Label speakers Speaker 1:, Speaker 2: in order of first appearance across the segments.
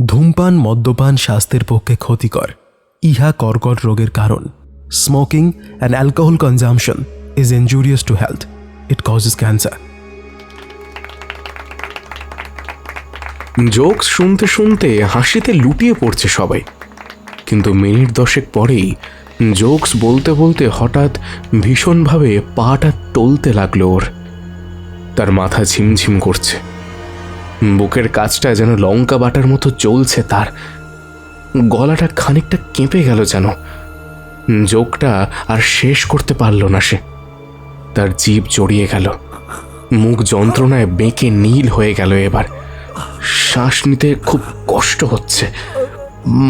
Speaker 1: ধূমপান মদ্যপান স্বাস্থ্যের পক্ষে ক্ষতিকর। ইহা কর্কট রোগের কারণ। Smoking and alcohol consumption is injurious to health. It causes cancer.
Speaker 2: Jokes শুনতে শুনতে হাসিতে লুটিয়ে পড়ছে সবাই, কিন্তু মিনিট 10 পরেই জোকস বলতে বলতে হঠাৎ ভীষণভাবে পাটা টলতে লাগলো ওর। তার মাথা ঝিমঝিম করছে, বুকের কাছটা যেন লঙ্কা বাটার মতো চলছে, তার গলাটা খানিকটা কেঁপে গেল যেন। জোকটা আর শেষ করতে পারল না সে। তার জিভ জড়িয়ে গেল, মুখ যন্ত্রণায় বেঁকে নীল হয়ে গেল। এবার শ্বাস নিতে খুব কষ্ট হচ্ছে,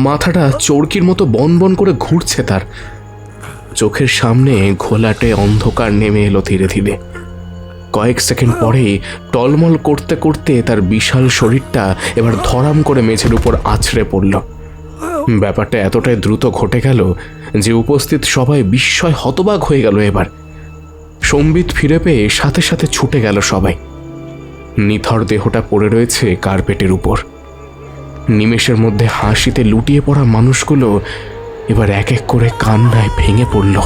Speaker 2: মাথাটা চরকির মতো বনবন করে ঘুরছে তার। চোখের সামনে ঘোলাটে অন্ধকার নেমে এলো ধীরে ধীরে। কয়েক সেকেন্ড পরেই টলমল করতে করতে তার বিশাল শরীরটা এবার ধরাম করে মেঝের উপর আছড়ে পড়ল। ব্যাপারটা এতটাই দ্রুত ঘটে গেল যে উপস্থিত সবাই বিস্ময় হতবাক হয়ে গেল। এবার সম্বিত ফিরে পেয়ে সাথে সাথে ছুটে গেল সবাই। নিথর দেহটা পড়ে রয়েছে কার্পেটের উপর। নিমেষের মধ্যে হাসিতে লুটিয়ে পড়া মানুষগুলো এবার এক এক করে কান্নায় ভেঙে পড়ল।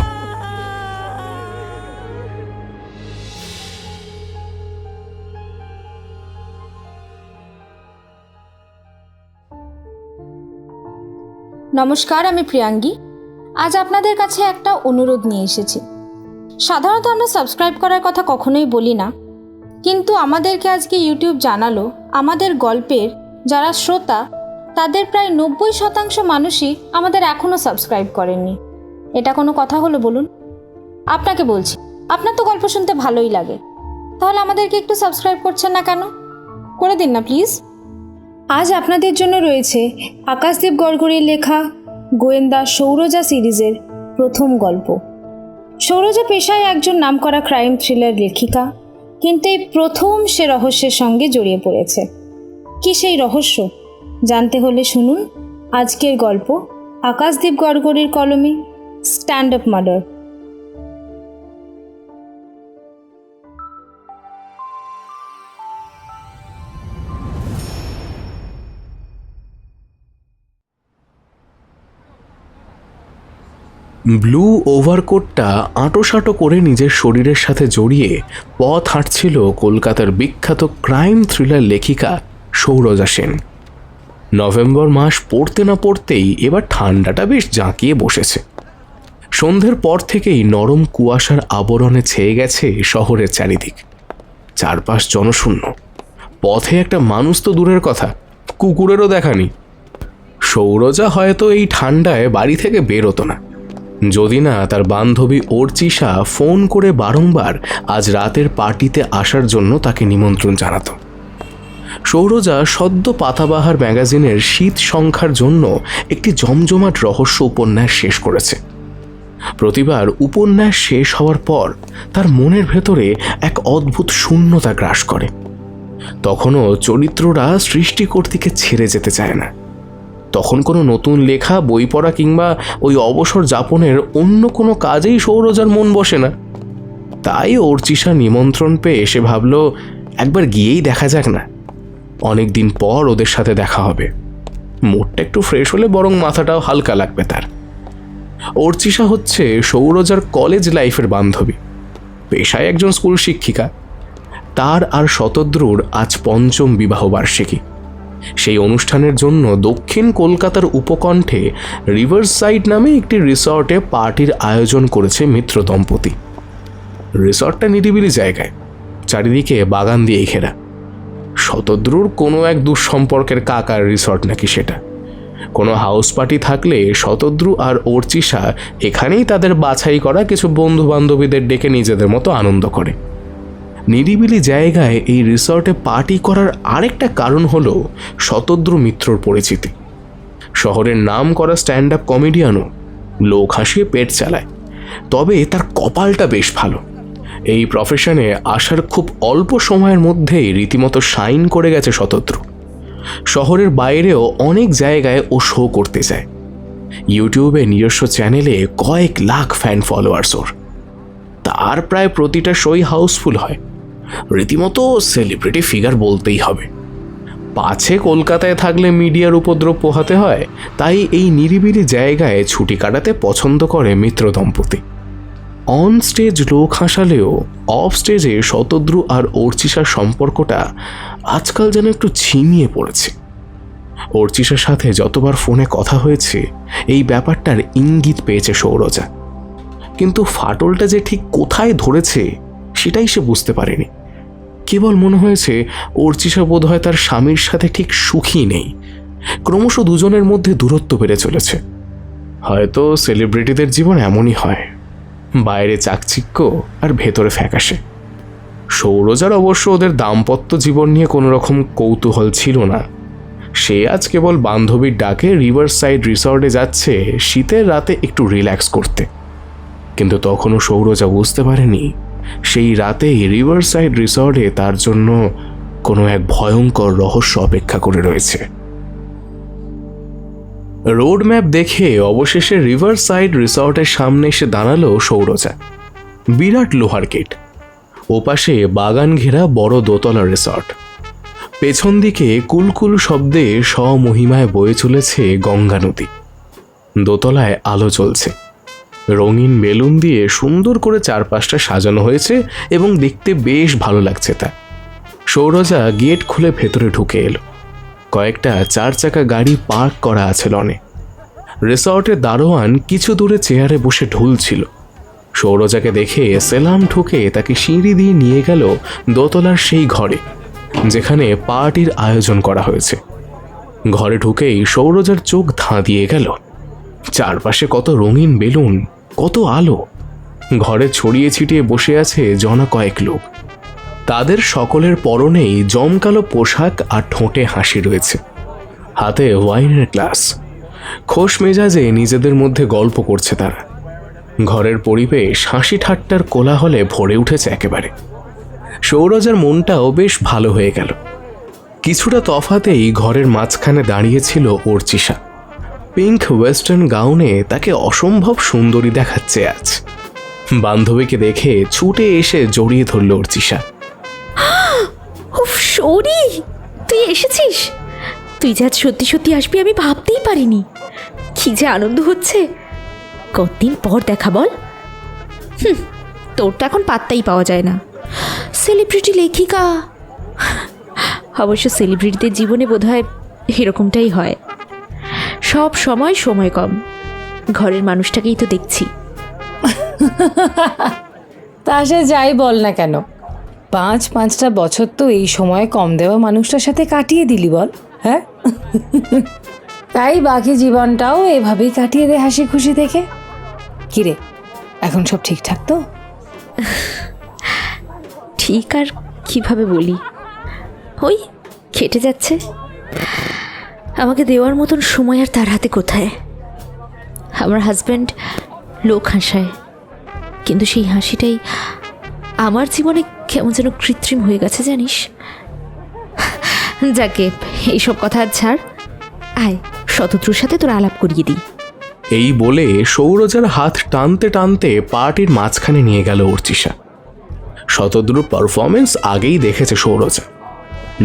Speaker 3: নমস্কার, আমি প্রিয়াঙ্গী। আজ আপনাদের কাছে একটা অনুরোধ নিয়ে এসেছি। সাধারণত আমরা সাবস্ক্রাইব করার কথা কখনোই বলি না, কিন্তু আমাদেরকে আজকে ইউটিউব জানালো আমাদের গল্পের যারা শ্রোতা তাদের প্রায় 90% মানুষই আমাদের এখনও সাবস্ক্রাইব করেননি। এটা কোনো কথা হলো বলুন? আপনাকে বলছি, আপনার তো গল্প শুনতে ভালোই লাগে, তাহলে আমাদেরকে একটু সাবস্ক্রাইব করছেন না কেন? করে দিন না প্লিজ। আজ আপনাদের জন্য রয়েছে আকাশদীপ গড়গড়ির লেখা গোয়েন্দা সৌরজা সিরিজের প্রথম গল্প। সৌরজা পেশায় একজন নামকরা ক্রাইম থ্রিলার লেখিকা, কিন্তু এই প্রথম সে রহস্যের সঙ্গে জড়িয়ে পড়েছে। কি সেই রহস্য জানতে হলে শুনুন আজকের গল্প আকাশদীপ গড়গড়ির কলমে স্ট্যান্ড আপ মার্ডার।
Speaker 2: ব্লু ওভারকোটটা আঁটোসাঁটো করে নিজের শরীরের সাথে জড়িয়ে পথ হাঁটছিল কলকাতার বিখ্যাত ক্রাইম থ্রিলার লেখিকা সৌরজা সেন। নভেম্বর মাস পড়তে না পড়তেই এবার ঠান্ডাটা বেশ জাঁকিয়ে বসেছে। সন্ধ্যের পর থেকেই নরম কুয়াশার আবরণে ছেয়ে গেছে শহরের চারিদিক। চারপাশ জনশূন্য, পথে একটা মানুষ তো দূরের কথা, কুকুরেরও দেখা নেই। সৌরজা হয়তো এই ঠান্ডায় বাড়ি থেকে বেরোতো না, যদি না তার বান্ধবী অর্চিষা ফোন করে বারংবার আজ রাতের পার্টিতে আসার জন্য তাকে নিমন্ত্রণ জানাতো। সৌরজা সদ্য পাতাবাহার ম্যাগাজিনের শীত সংখ্যার জন্য একটি জমজমাট রহস্য উপন্যাস শেষ করেছে। প্রতিবার উপন্যাস শেষ হওয়ার পর তার মনের ভেতরে এক অদ্ভুত শূন্যতা গ্রাস করে। তখনও চরিত্ররা সৃষ্টিকর্তীকে ছেড়ে যেতে চায় না। তখন কোনো নতুন লেখা, বই পড়া কিংবা ওই অবসর যাপনের অন্য কোনো কাজেই সৌরজার মন বসে না। তাই অর্চিষা নিমন্ত্রণ পেয়ে এসে ভাবল একবার গিয়েই দেখা যাক না, অনেক দিন পর ওদের সাথে দেখা হবে। মুডটা একটু ফ্রেশ হলে বরং মাথাটাও হালকা লাগবে তার। অর্চিষা হচ্ছে সৌরজার কলেজ লাইফের বান্ধবী, পেশায় একজন স্কুল শিক্ষিকা। তার আর শতদ্রুর আজ 5ম বিবাহবার্ষিকী। সেই অনুষ্ঠানের জন্য দক্ষিণ কলকাতার উপকণ্ঠে রিভারসাইড নামে একটি রিসর্টে পার্টির আয়োজন করেছে মিত্র দম্পতি। রিসর্টটা নিরিবিলি জায়গায়, চারিদিকে বাগান দিয়ে ঘেরা। শতদ্রুর কোনো এক দুঃসম্পর্কের কাকার রিসর্ট নাকি সেটা। কোনো হাউস পার্টি থাকলে শতদ্রু আর অর্চিষা এখানেই তাদের বাছাই করা কিছু বন্ধু বান্ধবীদের ডেকে নিজেদের মতো আনন্দ করে। নিরিবিলি জায়গায় এই রিসর্টে পার্টি করার আরেকটা কারণ হলো শতদ্রু মিত্রর পরিচিতি। শহরের নাম করা স্ট্যান্ড আপ কমেডিয়ানও, লোক হাসিয়ে পেট চালায়। তবে তার কপালটা বেশ ভালো। এই প্রফেশনে আসার খুব অল্প সময়ের মধ্যেই রীতিমতো শাইন করে গেছে শতদ্রু। শহরের বাইরেও অনেক জায়গায় ও শো করতে যায়। ইউটিউবে নিজস্ব চ্যানেলে কয়েক লাখ ফ্যান ফলোয়ার্স ওর। তার প্রায় প্রতিটা শোই হাউসফুল হয়, রীতিমতো সেলিব্রিটি ফিগার বলতেই হবে। পাছে কলকাতায় থাকলে মিডিয়ার উপদ্রব পোহাতে হয়, তাই এই নিরিবিলি জায়গায় ছুটি কাটাতে পছন্দ করে মিত্র দম্পতি। অন স্টেজ লোক হাসালেও অফ স্টেজে শতদ্রু আর অর্চিষার সম্পর্কটা আজকাল যেন একটু ছিমিয়ে পড়েছে। অর্চিষার সাথে যতবার ফোনে কথা হয়েছে এই ব্যাপারটার ইঙ্গিত পেয়েছে সৌরজা, কিন্তু ফাটলটা যে ঠিক কোথায় ধরেছে সেটাই সে বুঝতে পারেনি। কেবল মনে হয়েছে অর্চিষা বোধ হয় তার স্বামীর সাথে ঠিক সুখী নেই, ক্রমশ দুজনের মধ্যে দূরত্ব বেড়ে চলেছে। হয়তো সেলিব্রিটিদের জীবন এমনই হয়, বাইরে চাকচিক্য আর ভেতরে ফ্যাকাশে। সৌরজার অবশ্য ওদের দাম্পত্য জীবন নিয়ে কোনো রকম কৌতূহল ছিল না। সে আজ কেবল বান্ধবীর ডাকে রিভার সাইড রিসর্টে যাচ্ছে শীতের রাতে একটু রিল্যাক্স করতে, কিন্তু তখনও সৌরজা বুঝতে পারেনি সেই রাতেই রিভার সাইড রিসর্টে তার জন্য কোনো এক ভয়ঙ্কর রহস্য অপেক্ষা করে রয়েছে। রোড ম্যাপ দেখে অবশেষে রিভার সাইড রিসর্টের সামনে এসে দাঁড়ালো সৌরজা। বিরাট লোহার গেট, ওপাশে বাগান ঘেরা বড় দোতলা রিসর্ট, পেছন দিকে কুলকুল শব্দে স্বমহিমায় বয়ে চলেছে গঙ্গা নদী। দোতলায় আলো জ্বলছে, রঙিন বেলুন দিয়ে সুন্দর করে চারপাশটা সাজানো হয়েছে এবং দেখতে বেশ ভালো লাগছে তা। সৌরজা গেট খুলে ভেতরে ঢুকে এলো। কয়েকটা 4 চাকা গাড়ি পার্ক করা আছে লনে। রিসর্টের দারোয়ান কিছু দূরে চেয়ারে বসে ঢুলছিল। সৌরজাকে দেখে সেলাম ঠুকে তাকে সিঁড়ি দিয়ে নিয়ে গেল দোতলার সেই ঘরে যেখানে পার্টির আয়োজন করা হয়েছে। ঘরে ঢুকেই সৌরজার চোখ ধাঁধিয়ে গেল। চারপাশে কত রঙিন বেলুন, কত আলো। ঘরে ছড়িয়ে ছিটিয়ে বসে আছে জনা কয়েক লোক। তাদের সকলের পরনেই জমকালো পোশাক আর ঠোঁটে হাসি রয়েছে, হাতে ওয়াইনের গ্লাস। খোশ মেজাজে নিজেদের মধ্যে গল্প করছে তারা। ঘরের পরিবেশ হাসি ঠাট্টার কোলাহলে ভরে উঠেছে একেবারে। সৌরজার মনটাও বেশ ভালো হয়ে গেল। কিছুটা তফাতেই ঘরের মাঝখানে দাঁড়িয়েছিল অর্চিষা। পিঙ্ক ওয়েস্টার্ন গাউনে তাকে অসম্ভব সুন্দরী দেখাচ্ছে আজ। বান্ধবীকে দেখে ছুটে এসে জড়িয়ে ধরল অর্চিষা।
Speaker 4: উফ সৌরি, তুই এসেছিস? তুই যে আজ সত্যি সত্যি আসবি আমি ভাবতেই পারিনি। কি যে আনন্দ হচ্ছে, কতদিন পর দেখা বল। তোর তো এখন পাত্তাই পাওয়া যায় না। সেলিব্রিটি লেখিকা, অবশ্য সেলিব্রিটিদের জীবনে বোধহয় এরকমটাই হয়, সব সময় কম। ঘরের মানুষটাকেই তো দেখছি।
Speaker 5: তা সে যাই বল না কেন, 5-5টা বছর তো এই সময় কম দেওয়া মানুষটার সাথে কাটিয়ে দিলি বল। হ্যাঁ, তাই বাকি জীবনটাও এভাবেই কাটিয়ে দে হাসি খুশি দেখে। কিরে, এখন সব ঠিকঠাক তো?
Speaker 4: ঠিক আর কিভাবে বলি, ওই কেটে যাচ্ছে। আমাকে দেওয়ার মতন সময় আর তার হাতে কোথায়। আমার হাজব্যান্ড লোক হাসায়, কিন্তু সেই হাসিটাই আমার জীবনে কেমন যেন কৃত্রিম হয়ে গেছে জানিস। যাকে এইসব কথা আর ছাড়, আয় শতদ্রুর সাথে তোর আলাপ করিয়ে দিই।
Speaker 2: এই বলে সৌরজার হাত টানতে টানতে পার্টির মাঝখানে নিয়ে গেল অর্চিষা। শতদ্রুর পারফরমেন্স আগেই দেখেছে সৌরজা।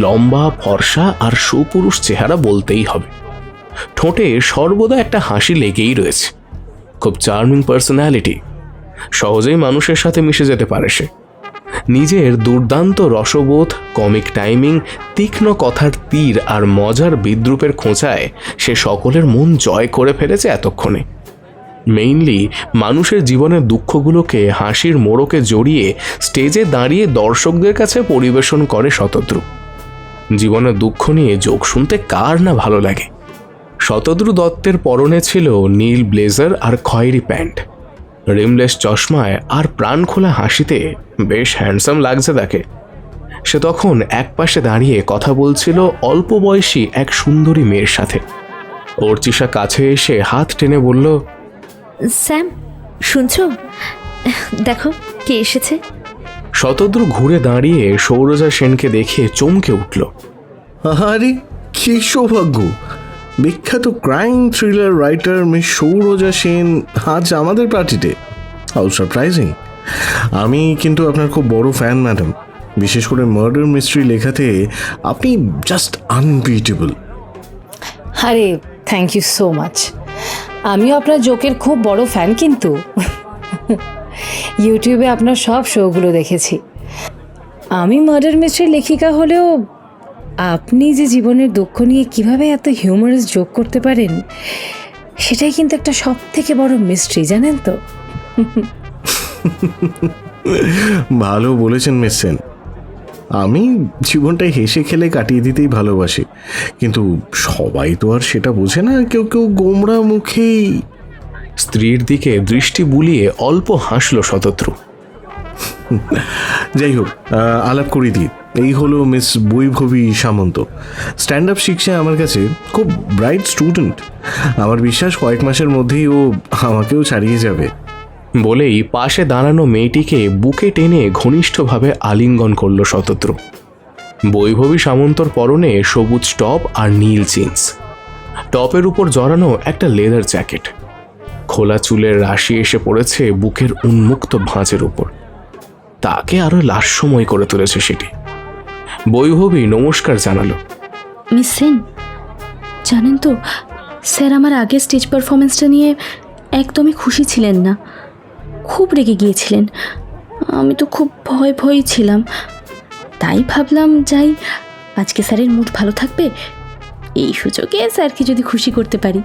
Speaker 2: লম্বা, ফর্সা আর সুপুরুষ চেহারা বলতেই হবে। ঠোঁটে সর্বদা একটা হাসি লেগেই রয়েছে। খুব চার্মিং পার্সোনালিটি, সহজেই মানুষের সাথে মিশে যেতে পারে সে। নিজের দুর্দান্ত রসবোধ, কমিক টাইমিং, তীক্ষ্ণ কথার তীর আর মজার বিদ্রুপের খোঁচায় সে সকলের মন জয় করে ফেলেছে এতক্ষণে। মেইনলি মানুষের জীবনের দুঃখগুলোকে হাসির মোড়কে জড়িয়ে স্টেজে দাঁড়িয়ে দর্শকদের কাছে পরিবেশন করে শতদ্রু। জীবনের দুঃখ নিয়ে যোগ শুনতে কার না ভালো লাগে। শতদ্রু দত্তের পরনে ছিল নীল ব্লেজার আর খয়েরি প্যান্ট। রিমলেস চশমায় আর প্রাণ খোলা হাসিতে বেশ হ্যান্ডসাম লাগছে তাকে। সে তখন একপাশে দাঁড়িয়ে কথা বলছিল অল্প বয়সী এক সুন্দরী মেয়ের সাথে। অর্চিষা কাছে এসে হাত টেনে বলল,
Speaker 4: স্যাম শুনছো, দেখো কে এসেছে।
Speaker 1: শতদ্রু ঘুরে দাঁড়িয়ে সৌরজা সেনকে দেখে চমকে উঠল।
Speaker 6: আরে কি সৌভাগ্য! বিখ্যাত crime thriller writer miss Sourja Sen আজ আমাদের পার্টিতে। How surprising! আমি কিন্তু আপনার খুব বড় ফ্যান ম্যাডাম। বিশেষ করে মার্ডার মিস্ট্রি লেখাতে আপনি জাস্ট আনবিটেবল।
Speaker 5: আরে থ্যাংক ইউ সো মাচ। আমিও আপনার জোকের খুব বড় ফ্যান, কিন্তু ইউটিউবে আপনার সব শোগুলো দেখেছি। আমি মার্ডার মিস্ট্রি লেখিকা হলেও আপনি যে জীবনের দুঃখ নিয়ে কিভাবে এত হিউমারাস জোক করতে পারেন, সেটাই কিন্তু একটা সব থেকে বড় মিস্ট্রি, জানেন তো?
Speaker 6: ভালো বলেছেন মিস সেন। আমি জীবনটা হেসে খেলে কাটিয়ে দিতেই ভালোবাসি, কিন্তু সবাই তো আর সেটা বোঝে না। কেউ কেউ গোমড়া মুখেই।
Speaker 2: স্ত্রীর দিকে দৃষ্টি বুলিয়ে অল্প হাসল শতদ্রু।
Speaker 6: যাই হোক, আলাপ করি দিই। এই হলো মিস বৈভবী সামন্ত। স্ট্যান্ড আপ শিখছে আমার কাছে, খুব ব্রাইট স্টুডেন্ট। আমার বিশ্বাস কয়েক মাসের মধ্যেই ও আমাকেও ছাড়িয়ে যাবে।
Speaker 2: বলেই পাশে দাঁড়ানো মেয়েটিকে বুকে টেনে ঘনিষ্ঠভাবে আলিঙ্গন করল শতদ্রু। বৈভবী সামন্তর পরনে সবুজ টপ আর নীল জিন্স, টপের উপর জড়ানো একটা লেদার জ্যাকেট। খোলা চুলের রাশি এসে পড়েছে বুকের উন্মুক্ত ভাঁজের উপর। তাকে আরো লাস্যময় করে তুলেছে সেটি। বৈভবী নমস্কার জানালো।
Speaker 4: মিস সেন, জানেন তো স্যার আমার আগের স্টেজ পারফরমেন্সটা নিয়ে একদমই খুশি ছিলেন না, খুব রেগে গিয়েছিলেন। আমি তো খুব ভয়ই ছিলাম, তাই ভাবলাম যাই, আজকে স্যারের মুড ভালো থাকবে, এই সুযোগে স্যারকে যদি খুশি করতে পারি।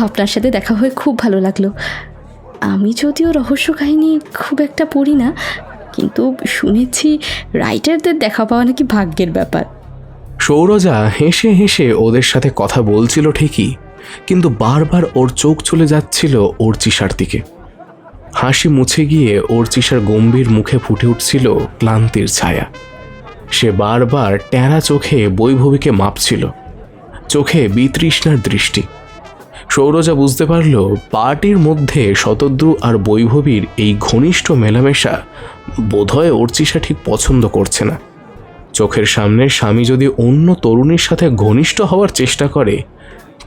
Speaker 4: আপনার সাথে দেখা হয়ে খুব ভালো লাগলো। আমি যদিও রহস্য কাহিনী খুব একটা পড়ি না, কিন্তু শুনেছি রাইটারদের দেখা পাওয়া নাকি ভাগ্যের ব্যাপার।
Speaker 2: সৌরজা হেসে হেসে ওদের সাথে কথা বলছিল ঠিকই, কিন্তু বারবার ওর চোখ চলে যাচ্ছিল অর্চিষার দিকে। হাসি মুছে গিয়ে অর্চিষার গম্ভীর মুখে ফুটে উঠছিল ক্লান্তির ছায়া। সে বারবার ট্যারা চোখে বৈভবীকে মাপছিল, চোখে বিতৃষ্ণার দৃষ্টি। সৌরজা বুঝতে পারল পার্টির মধ্যে শতদ্রু আর বৈভবীর এই ঘনিষ্ঠ মেলামেশা বোধহয় অর্চিষা ঠিক পছন্দ করছে না। চোখের সামনে স্বামী যদি অন্য তরুণীর সাথে ঘনিষ্ঠ হওয়ার চেষ্টা করে,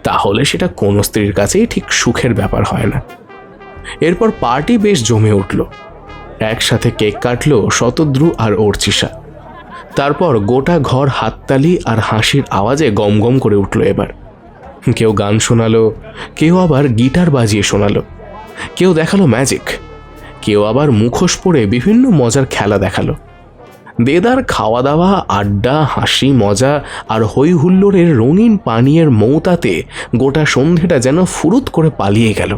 Speaker 2: তাহলে সেটা কোনো স্ত্রীর কাছেই ঠিক সুখের ব্যাপার হয় না। এরপর পার্টি বেশ জমে উঠল। একসাথে কেক কাটলো শতদ্রু আর অর্চিষা। তারপর গোটা ঘর হাততালি আর হাসির আওয়াজে গমগম করে উঠল। এবার কেউ গান শোনালো, কেউ আবার গিটার বাজিয়ে শোনালো, কেউ দেখালো ম্যাজিক, কেউ আবার মুখোশ পরে বিভিন্ন মজার খেলা দেখালো। দেদার খাওয়া দাওয়া, আড্ডা, হাসি মজা আর হই হুল্লোড়ের রঙিন পানীয়ের মৌতাতে গোটা সন্ধেটা যেন ফুরুত করে পালিয়ে গেল।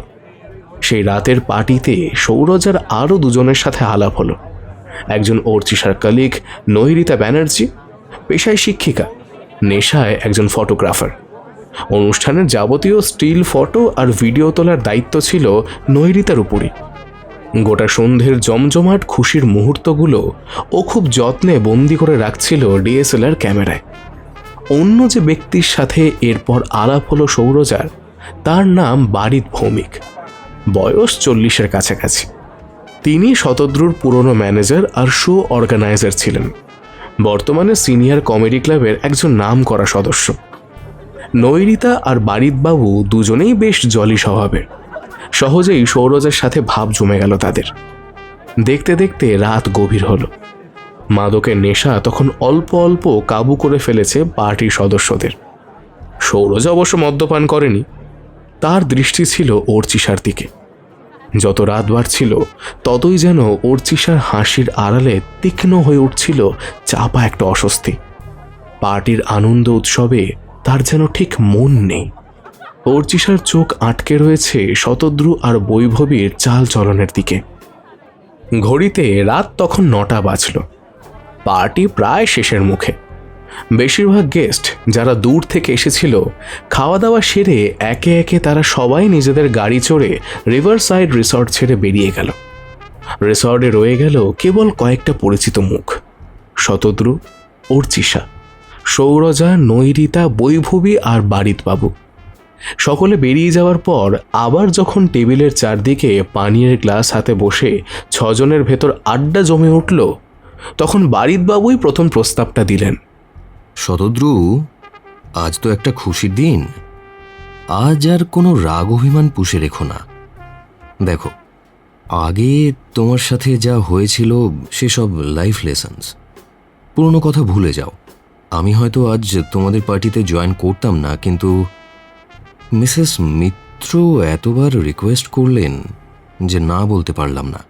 Speaker 2: সেই রাতের পার্টিতে সৌরজার আরও দুজনের সাথে আলাপ হলো। একজন অর্চিষার কলিগ নৈরিতা ব্যানার্জি, পেশায় শিক্ষিকা, নেশায় একজন ফটোগ্রাফার। অনুষ্ঠানের যাবতীয় স্টিল ফটো আর ভিডিও তোলার দায়িত্ব ছিল নৈরিতার উপরই। গোটা সন্ধ্যের জমজমাট খুশির মুহূর্তগুলো ও খুব যত্নে বন্দি করে রাখছিল ডিএসএলআর ক্যামেরায়। অন্য যে ব্যক্তির সাথে এরপর আলাপ হলো সৌরজার, তার নাম বারিদ ভৌমিক, বয়স 40-এর কাছাকাছি। তিনি শতদ্রুর পুরনো ম্যানেজার আর শো অর্গানাইজার ছিলেন, বর্তমানে সিনিয়র কমেডি ক্লাবের একজন নামকরা সদস্য। নৈরিতা আর বারিদবাবু দুজনেই বেশ জলি স্বভাবের। সহজেই সৌরজের সাথে ভাব জমে গেল তাদের। দেখতে দেখতে রাত গভীর হলো। মাদকের নেশা তখন অল্প অল্প কাবু করে ফেলেছে পার্টির সদস্যদের। সৌরজা অবশ্য মদ্যপান করেনি, তার দৃষ্টি ছিল অর্চিষার দিকে। যত রাত বাড়ছিল ততই যেন অর্চিষার হাসির আড়ালে তীক্ষ্ণ হয়ে উঠছিল চাপা একটা অস্বস্তি। পার্টির আনন্দ উৎসবে তার যেন ঠিক মন নেই। অর্চিষার চোখ আটকে রয়েছে শতদ্রু আর বৈভবীর চাল চলনের দিকে। ঘড়িতে রাত তখন 9টা বাজল। পার্টি প্রায় শেষের মুখে। বেশিরভাগ গেস্ট যারা দূর থেকে এসেছিল, খাওয়া দাওয়া সেরে একে একে তারা সবাই নিজেদের গাড়ি চড়ে রিভার সাইড রিসর্ট ছেড়ে বেরিয়ে গেল। রিসর্টে রয়ে গেল কেবল কয়েকটা পরিচিত মুখ: শতদ্রু, অর্চিষা, সৌরজা, নৈরিতা, বৈভবী আর বারিদবাবু। সকলে বেরিয়ে যাওয়ার পর আবার যখন টেবিলের চারদিকে পানীয়ের গ্লাস হাতে বসে 6 জনের ভেতর আড্ডা জমে উঠল, তখন বারিদবাবুই প্রথম প্রস্তাবটা দিলেন।
Speaker 7: শতদ্রু, আজ তো একটা খুশির দিন। আজ আর কোনো রাগ অভিমান পুষে রেখো না। দেখো, আগে তোমার সাথে যা হয়েছিল সেসব লাইফ লেসন্স, পুরনো কথা ভুলে যাও। আমি হয়তো আজ তোমাদের পার্টিতে জয়েন করতাম না, কিন্তু মিসেস মিত্র এতবার রিকোয়েস্ট করলেন যে না বলতে পারলাম না।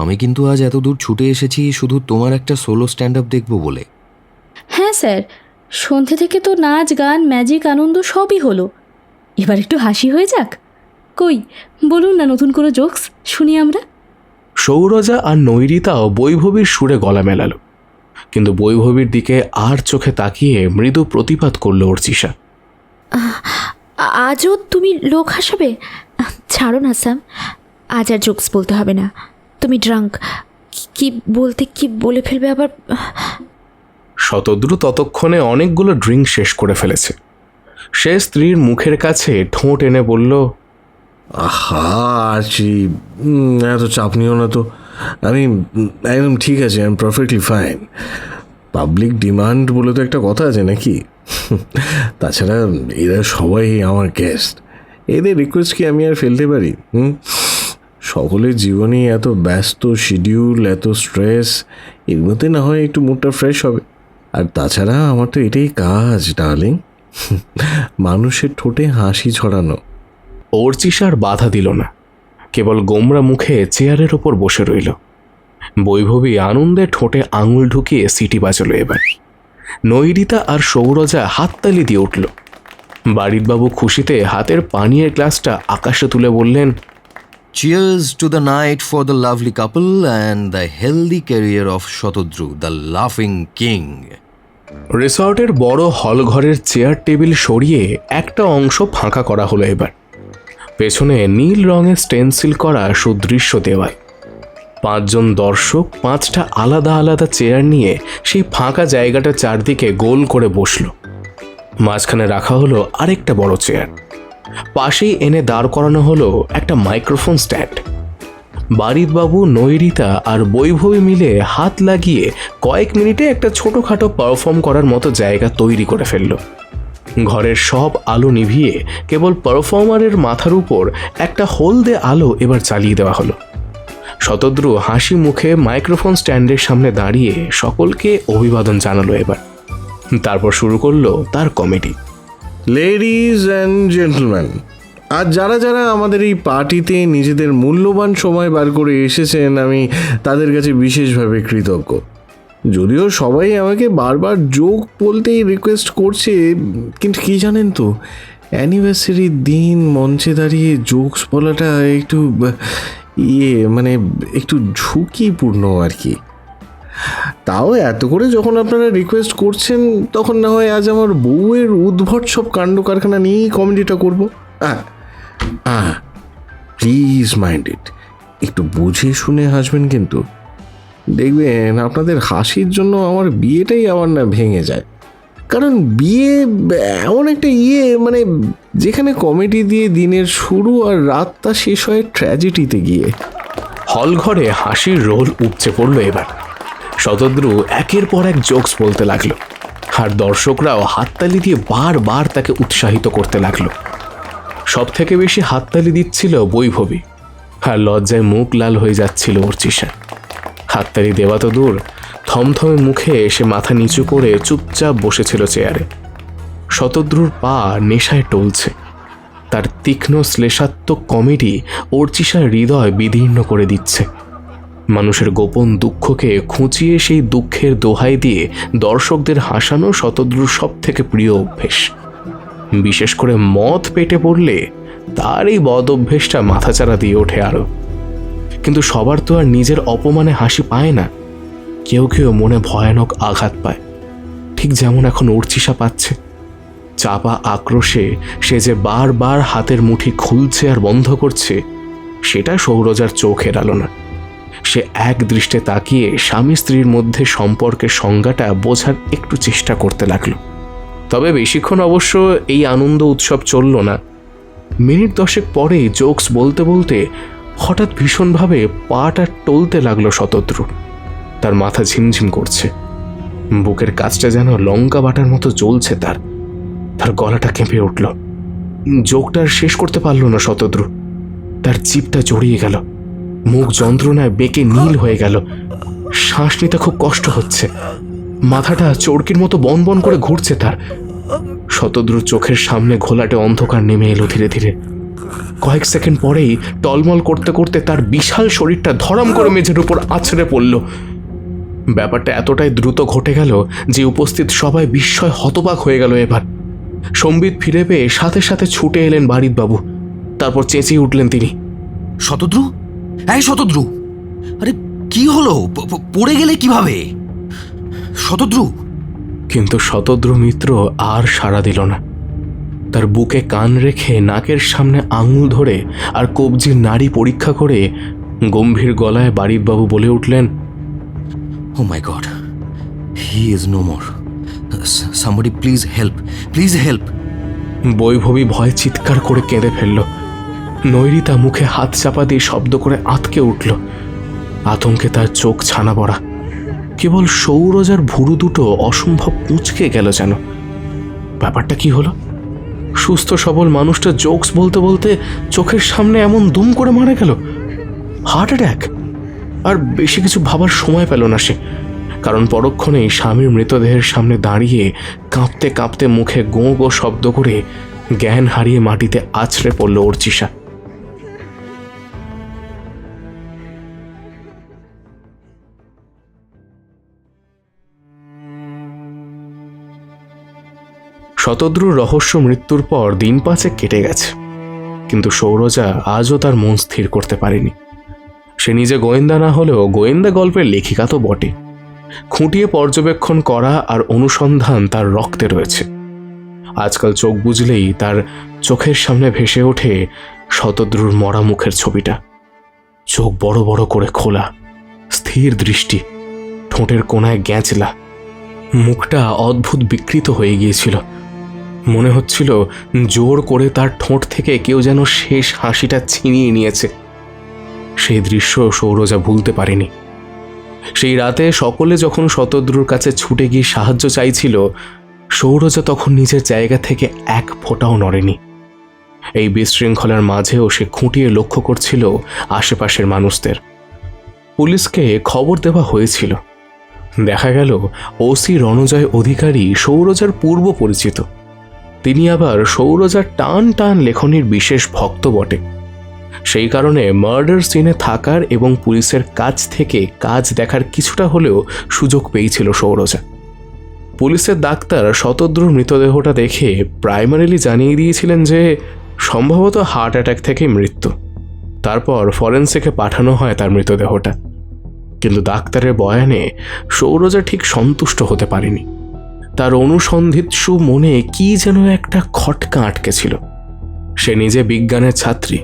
Speaker 7: আমি কিন্তু আজ এত দূর ছুটে এসেছি শুধু তোমার একটা সোলো স্ট্যান্ড আপ দেখব বলে।
Speaker 4: হ্যাঁ স্যার, সন্ধে থেকে তো নাচ গান ম্যাজিক আনন্দ সবই হলো, এবার একটু হাসি হয়ে যাক। কই বলুন না নতুন কোনো জোকস শুনি আমরা।
Speaker 2: সৌরজা আর নৈরিতাও বৈভবীর সুরে গলা মেলালো, কিন্তু বৈভবীর দিকে আর চোখে তাকিয়ে মৃদু প্রতিবাদ করল অর্চিষা।
Speaker 4: আজও তুমি লোক হাসাবে? ছাড়ো না স্যাম, আজ আর জোকস বলতে হবে না। তুমি ড্রাঙ্ক, কি বলে ফেলবে আবার।
Speaker 2: শতদ্রু ততক্ষণে অনেকগুলো ড্রিঙ্ক শেষ করে ফেলেছে। সে স্ত্রীর মুখের কাছে ঠোঁট এনে বলল,
Speaker 6: আহা আরচি, এত চাপ নিও না তো। আমি একদম ঠিক আছে, I am perfectly fine. Public demand বলে তো একটা কথা আছে নাকি? তাছাড়া এরা সবাই আমার গেস্ট, এদের রিকোয়েস্ট কি আমি আর ফেলতে পারি? সকলের জীবনে এত ব্যস্ত শিডিউল, এত স্ট্রেস, এর মধ্যে না হয় একটু মুডটা ফ্রেশ হবে। আর তাছাড়া আমার তো এটাই কাজ ডার্লিং, মানুষের ঠোঁটে হাসি ছড়ানো।
Speaker 2: অর্চিষার বাধা দিল না, কেবল গোমরা মুখে চেয়ারের ওপর বসে রইল। বৈভবী আনন্দে ঠোঁটে আঙুল ঢুকিয়ে সিটি বাজল। এবার নৈরিতা আর সৌরজা হাততালি দিয়ে উঠল। বাড়িতবাবু খুশিতে হাতের পানীয়ের গ্লাসটা আকাশে তুলে বললেন,
Speaker 7: Cheers to the night for the lovely couple and the healthy career of Shatodru, the laughing king.
Speaker 2: রিসর্টের বড় হল ঘরের চেয়ার টেবিল সরিয়ে একটা অংশ ফাঁকা করা হলো। এবার পেছনে নীল রঙের স্টেনসিল করা সুদৃশ্য দেওয়াল। 5 জন দর্শক 5টা আলাদা আলাদা চেয়ার নিয়ে সেই ফাঁকা জায়গাটা চারদিকে গোল করে বসলো। মাঝখানে রাখা হলো আরেকটা বড় চেয়ার, পাশেই এনে দাঁড় করানো হলো একটা মাইক্রোফোন স্ট্যান্ড। বারিদবাবু, নৈরিতা আর বৈভবী মিলে হাত লাগিয়ে কয়েক মিনিটে একটা ছোটোখাটো পারফর্ম করার মতো জায়গা তৈরি করে ফেলল। ঘরের সব আলো নিভিয়ে কেবল পারফর্মারের মাথার উপর একটা হলদে আলো এবার চালিয়ে দেওয়া হলো। শতদ্রু হাসি মুখে মাইক্রোফোন স্ট্যান্ডের সামনে দাঁড়িয়ে সকলকে অভিবাদন জানালো। এবার তারপর শুরু করলো তার কমেডি।
Speaker 6: লেডিজ অ্যান্ড জেন্টলম্যান, আজ যারা যারা আমাদের এই পার্টিতে নিজেদের মূল্যবান সময় বার করে এসেছেন, আমি তাদের কাছে বিশেষভাবে কৃতজ্ঞ। যদিও সবাই আমাকে বারবার জোক বলতেই রিকোয়েস্ট করছে, কিন্তু কি জানেন তো, অ্যানিভার্সারির দিন মঞ্চে দাঁড়িয়ে জোকস বলাটা একটু মানে একটু ঝুঁকিপূর্ণ আর কি। তাও এত করে যখন আপনারা রিকোয়েস্ট করছেন, তখন না হয় আজ আমার বউয়ের উদ্ভট সব কাণ্ড কারখানা নিয়েই কমেডিটা করবো। প্লিজ মাইন্ড ইট, একটু বুঝে শুনে হাসবেন কিন্তু। দেখবেন আপনাদের হাসির জন্য আমার বিয়েটাই আবার না ভেঙে যায়। কারণ বিয়ে এমন একটা মানে যেখানে কমেডি দিয়ে দিনের শুরু আর রাতটা শেষ হয় ট্র্যাজেডিতে গিয়ে।
Speaker 2: হল ঘরে হাসির রোল উপচে পড়লো। এবার শতদ্রু একের পর এক জোকস বলতে লাগলো, আর দর্শকরাও হাততালি দিয়ে বারবার তাকে উৎসাহিত করতে লাগলো। সব থেকে বেশি হাততালি দিচ্ছিল বৈভবী, আর লজ্জায় মুখ লাল হয়ে যাচ্ছিল অর্চিষা। হাততালি দেওয়া তো দূর, থমথমে মুখে এসে মাথা নিচু করে চুপচাপ বসেছিল চেয়ারে। শতদ্রুর পা নেশায় টলছে। তার তীক্ষ্ণ শ্লেষাত্মক কমেডি অর্চিষার হৃদয় বিদীর্ণ করে দিচ্ছে। মানুষের গোপন দুঃখকে খুঁচিয়ে সেই দুঃখের দোহাই দিয়ে দর্শকদের হাসানো শতদ্রুর সব থেকে প্রিয় অভ্যেস। বিশেষ করে মদ পেটে পড়লে তার এই বদ অভ্যেসটা মাথাচাড়া দিয়ে ওঠে আরো। কিন্তু সবার তো আর নিজের অপমানে হাসি পায় না, কেউ কেউ মনে ভয়ানক আঘাত পায়, ঠিক যেমন এখন অর্চিষা পাচ্ছে। চাপা আক্রোশে সে যে বারবার হাতের মুঠি খুলছে আর বন্ধ করছে, সেটা সৌরজার চোখ এড়ালো না। সে এক দৃষ্টে তাকিয়ে স্বামী স্ত্রীর মধ্যে সম্পর্কের সংজ্ঞাটা বোঝার একটু চেষ্টা করতে লাগলো। তবে বেশিক্ষণ অবশ্য এই আনন্দ উৎসব চলল না। মিনিট 10 পরে জোকস বলতে বলতে হঠাৎ ভীষণভাবে পাটা টলতে লাগলো শতদ্রু। তার মাথা ঝিমঝিম করছে, বুকের কাজটা যেন লঙ্কা বাটার মতো জ্বলছে। তার গলাটা কেঁপে উঠল। জোকটা শেষ করতে পারল না শতদ্রু, তার জিভটা জড়িয়ে গেল। মুখ যন্ত্রণায় বেঁকে নীল হয়ে গেল, শ্বাস নিতে খুব কষ্ট হচ্ছে, মাথাটা চরকির মতো বন বন করে ঘুরছে তার। শতদ্রুর চোখের সামনে ঘোলাটে অন্ধকার নেমে এলো ধীরে ধীরে। কয়েক সেকেন্ড পরেই টলমল করতে করতে তার বিশাল শরীরটা ধরাম করে মেঝের উপর আছড়ে পড়ল। ব্যাপারটা এতটাই দ্রুত ঘটে গেল যে উপস্থিত সবাই বিস্ময় হতবাক হয়ে গেল। এবার সম্বিত ফিরে পেয়ে সাথে সাথে ছুটে এলেন বাড়িতবাবু। তারপর চেঁচিয়ে উঠলেন তিনি,
Speaker 7: শতদ্রু, এই শতদ্রু, আরে কি হলো? পড়ে গেলে কিভাবে শতদ্রু?
Speaker 2: কিন্তু শতদ্রু মিত্র আর সাড়া দিল না। তার বুকে কান রেখে নাকের সামনে আঙুল ধরে আর কবজির নাড়ি পরীক্ষা করে গম্ভীর গলায় বাড়িতবাবু বলে উঠলেন,
Speaker 7: oh my god, he is no more, somebody please help, please help.
Speaker 2: Baibhabi ভয় চিৎকার করে কেঁদে ফেলল। নৈরিতা মুখে হাত চাপা দিয়ে শব্দ করে আঁতকে উঠল। আতঙ্কে তার চোখ ছানা পড়া। কেবল সৌরজার ভুরু দুটো অসম্ভব কুঁচকে গেল যেন। ব্যাপারটা কি হলো? সুস্থ সবল মানুষটা জোকস বলতে বলতে চোখের সামনে এমন দুম করে মারা গেল। Heart attack? আর বেশি কিছু ভাবার সময় পেল না সে, কারণ পরক্ষণেই স্বামীর মৃতদেহের সামনে দাঁড়িয়ে কাঁপতে কাঁপতে মুখে গোঁ গো শব্দ করে জ্ঞান হারিয়ে মাটিতে আছড়ে পড়ল অর্চিষা। শতদ্রুর রহস্য মৃত্যুর পর দিন 5 কেটে গেছে, কিন্তু সৌরজা আজও তার মন স্থির করতে পারেনি। সে নিজে গোয়েন্দা না হলেও গোয়েন্দা গল্পের লেখিকা তো বটে। খুঁটিয়ে পর্যবেক্ষণ করা আর অনুসন্ধান তার রক্তে রয়েছে। আজকাল চোখ বুঝলেই তার চোখের সামনে ভেসে ওঠে শতদ্রুর মরা মুখের ছবিটা। চোখ বড় বড় করে খোলা, স্থির দৃষ্টি, ঠোঁটের কোণায় গ্যাঁচলা। মুখটা অদ্ভুত বিকৃত হয়ে গিয়েছিল। মনে হচ্ছিল জোর করে তার ঠোঁট থেকে কেউ যেন শেষ হাসিটা ছিনিয়ে নিয়েছে। সেই দৃশ্য সৌরজা ভুলতে পারেনি। সেই রাতে সকলে যখন শতদ্রুর কাছে ছুটে গিয়ে সাহায্য চাইছিল, সৌরজা তখন নিজের জায়গা থেকে এক ফোঁটাও নড়েনি। এই বিশৃঙ্খলার মাঝেও সে খুঁটিয়ে লক্ষ্য করছিল আশেপাশের মানুষদের। পুলিশকে খবর দেওয়া হয়েছিল। দেখা গেল ওসি রণজয় অধিকারী সৌরজার পূর্ব পরিচিত। তিনি আবার সৌরজার টান টান লেখনীর বিশেষ ভক্ত বটে। সেই কারণে মার্ডার সিনে থাকার এবং পুলিশের কাছ থেকে কাজ দেখার কিছুটা হলেও সুযোগ পেয়েছিল সৌরজা। পুলিশের ডাক্তার শতদ্রুর মৃতদেহটা দেখে প্রাইমারিলি জানিয়ে দিয়েছিলেন যে সম্ভবত হার্ট অ্যাটাক থেকে মৃত্যু। তারপর ফরেন্সিকে পাঠানো হয় তার মৃতদেহটা। কিন্তু ডাক্তারের বয়ানে সৌরজা ঠিক সন্তুষ্ট হতে পারেনি। তার অনুসন্ধিৎসু মনে কি যেন একটা খটকা আটকে ছিল। সে নিজে বিজ্ঞানের ছাত্রী,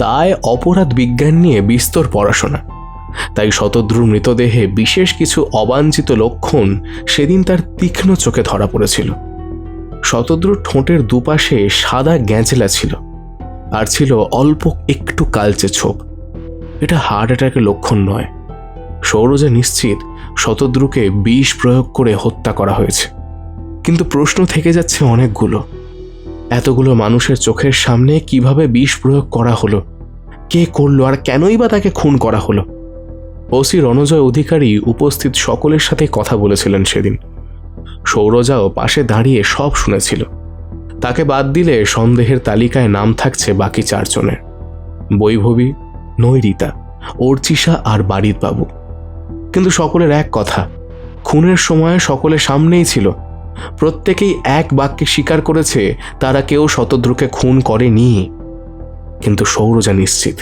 Speaker 2: তাই অপরাধ বিজ্ঞান নিয়ে বিস্তর পড়াশোনা। তাই শতদ্রুর মৃতদেহে বিশেষ কিছু অবাঞ্ছিত লক্ষণ সেদিন তার তীক্ষ্ণ চোখে ধরা পড়েছিল। শতদ্রুর ঠোঁটের দুপাশে সাদা গ্যাঁজলা ছিল, আর ছিল অল্প একটু কালচে ছোপ। এটা হার্ট অ্যাটাকের লক্ষণ নয়। সৌরজা নিশ্চিত শতদ্রুকে বিষ প্রয়োগ করে হত্যা করা হয়েছে। কিন্তু প্রশ্ন থেকে যাচ্ছে অনেকগুলো। এতগুলো মানুষের চোখের সামনে কিভাবে বিষ প্রয়োগ করা হলো, কে করলো, আর কেনই বা তাকে খুন করা হলো? ওসি রণজয় অধিকারী উপস্থিত সকলের সাথে কথা বলেছিলেন সেদিন। সৌরজাও পাশে দাঁড়িয়ে সব শুনেছিল। তাকে বাদ দিলে সন্দেহের তালিকায় নাম থাকছে বাকি 4 জনের: বৈভবী, নৈরিতা, অর্চিষা আর বাড়িতবাবু। কিন্তু সকলের এক কথা, খুনের সময় সকলের সামনেই ছিল। প্রত্যেকেই এক বাক্যে স্বীকার করেছে তারা কেউ শতদ্রুকে খুন করেনি। কিন্তু সৌরজা নিশ্চিত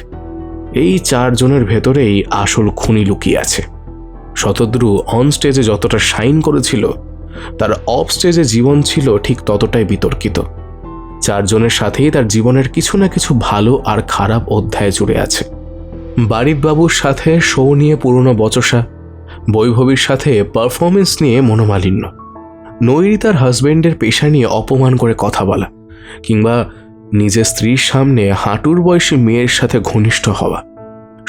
Speaker 2: এই 4 জনের ভেতরেই আসল খুনি লুকিয়ে আছে। শতদ্রু অন স্টেজে যতটা শাইন করেছিল, তার অফ স্টেজে জীবন ছিল ঠিক ততটাই বিতর্কিত। 4 জনের সাথেই তার জীবনের কিছু না কিছু ভালো আর খারাপ অধ্যায় জুড়ে আছে। বাড়িতবাবুর সাথে শো নিয়ে পুরনো বচসা, বৈভবীর সাথে পারফরমেন্স নিয়ে মনোমালিন্য, নৈরিতার হাজবেন্ডের পেশা নিয়ে অপমান করে কথা বলা, কিংবা নিজের স্ত্রীর সামনে হাঁটুর বয়সী মেয়ের সাথে ঘনিষ্ঠ হওয়া,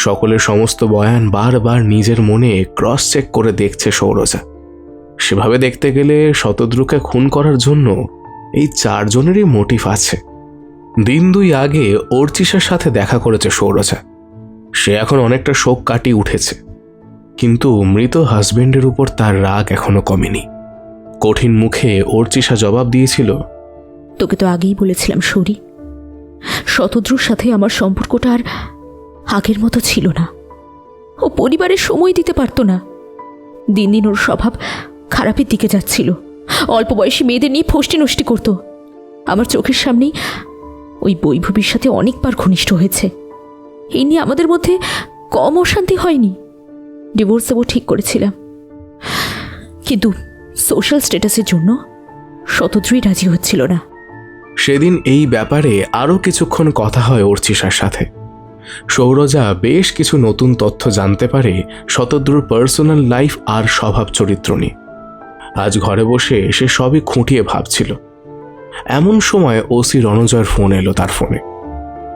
Speaker 2: সকলের সমস্ত বয়ান বারবার নিজের মনে ক্রস চেক করে দেখছে সৌরজা। সেভাবে দেখতে গেলে শতদ্রুকে খুন করার জন্য এই 4 জনেরই মোটিভ আছে। দিন 2 আগে অর্চিষার সাথে দেখা করেছে সৌরজা। সে এখন অনেকটা শোক কাটিয়ে উঠেছে, কিন্তু মৃত হাজবেন্ডের উপর তার রাগ এখনো কমেনি। কঠিন মুখে অর্চিষা জবাব দিয়েছিল,
Speaker 4: তোকে তো আগেই বলেছিলাম শৌরি, শতদ্রুর সাথে আমার সম্পর্কটা আর আগের মতো ছিল না। ও পরিবারের সময় দিতে পারতো না। দিন দিন ওর স্বভাব খারাপের দিকে যাচ্ছিল। অল্প বয়সী মেয়েদের নিয়ে ফষ্টি নষ্টি করতো। আমার চোখের সামনেই ওই বৈভবীর সাথে অনেকবার ঘনিষ্ঠ হয়েছে। এই নিয়ে আমাদের মধ্যে কম অশান্তি হয়নি। ডিভোর্স দেবো ঠিক করেছিলাম, কিন্তু সোশ্যাল স্ট্যাটাসের জন্য শতদ্রুই রাজি হচ্ছিল না।
Speaker 2: সেদিন এই ব্যাপারে আরও কিছুক্ষণ কথা হয় অর্চিষার সাথে। সৌরজা বেশ কিছু নতুন তথ্য জানতে পারে শতদ্রুর পার্সোনাল লাইফ আর স্বভাব চরিত্র নিয়ে। আজ ঘরে বসে সে সবই খুঁটিয়ে ভাবছিল। এমন সময় ওসি রণজয়ের ফোন এলো তার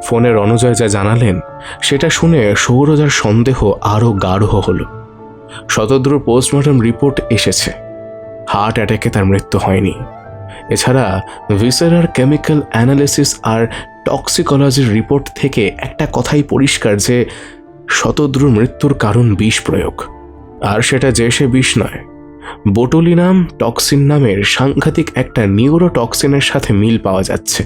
Speaker 2: ফোনে রণজয় যা জানালেন সেটা শুনে সৌরজার সন্দেহ আরও গাঢ় হলো। শতদ্রুর পোস্টমর্টম রিপোর্ট এসেছে, হার্ট অ্যাটাকে তার মৃত্যু হয়নি। এছাড়া ভিসেরার কেমিক্যাল অ্যানালিসিস আর টক্সিকোলজির রিপোর্ট থেকে একটা কথাই পরিষ্কার যে শতদ্রুর মৃত্যুর কারণ বিষ প্রয়োগ। আর সেটা যে সে বিষ নয়, বোটুলিনাম টক্সিন নামের সাংঘাতিক একটা নিউরোটক্সিনের সাথে মিল পাওয়া যাচ্ছে।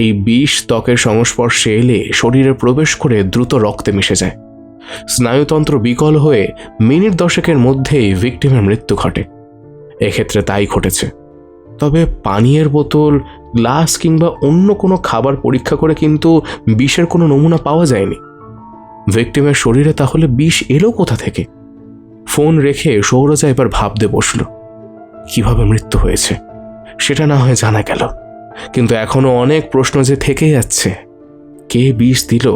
Speaker 2: এই বিষ ত্বকের সংস্পর্শে এলে শরীরে প্রবেশ করে দ্রুত রক্তে মিশে যায়। স্নায়ুতন্ত্র বিকল হয়ে মিনিট 10 মধ্যেই ভিকটিমের মৃত্যু ঘটে। এক্ষেত্রে তাই ঘটেছে। তবে পানীয়ের বোতল, গ্লাস কিংবা অন্য কোনো খাবার পরীক্ষা করে কিন্তু বিষের কোনো নমুনা পাওয়া যায়নি। ভিকটিমের শরীরে তাহলে বিষ এলো কোথা থেকে? ফোন রেখে সৌরজা এবার ভাবতে বসল, কিভাবে মৃত্যু হয়েছে সেটা না হয় জানা গেল, কিন্তু এখনো অনেক প্রশ্ন যে থেকে যাচ্ছে। কে বিষ দিল?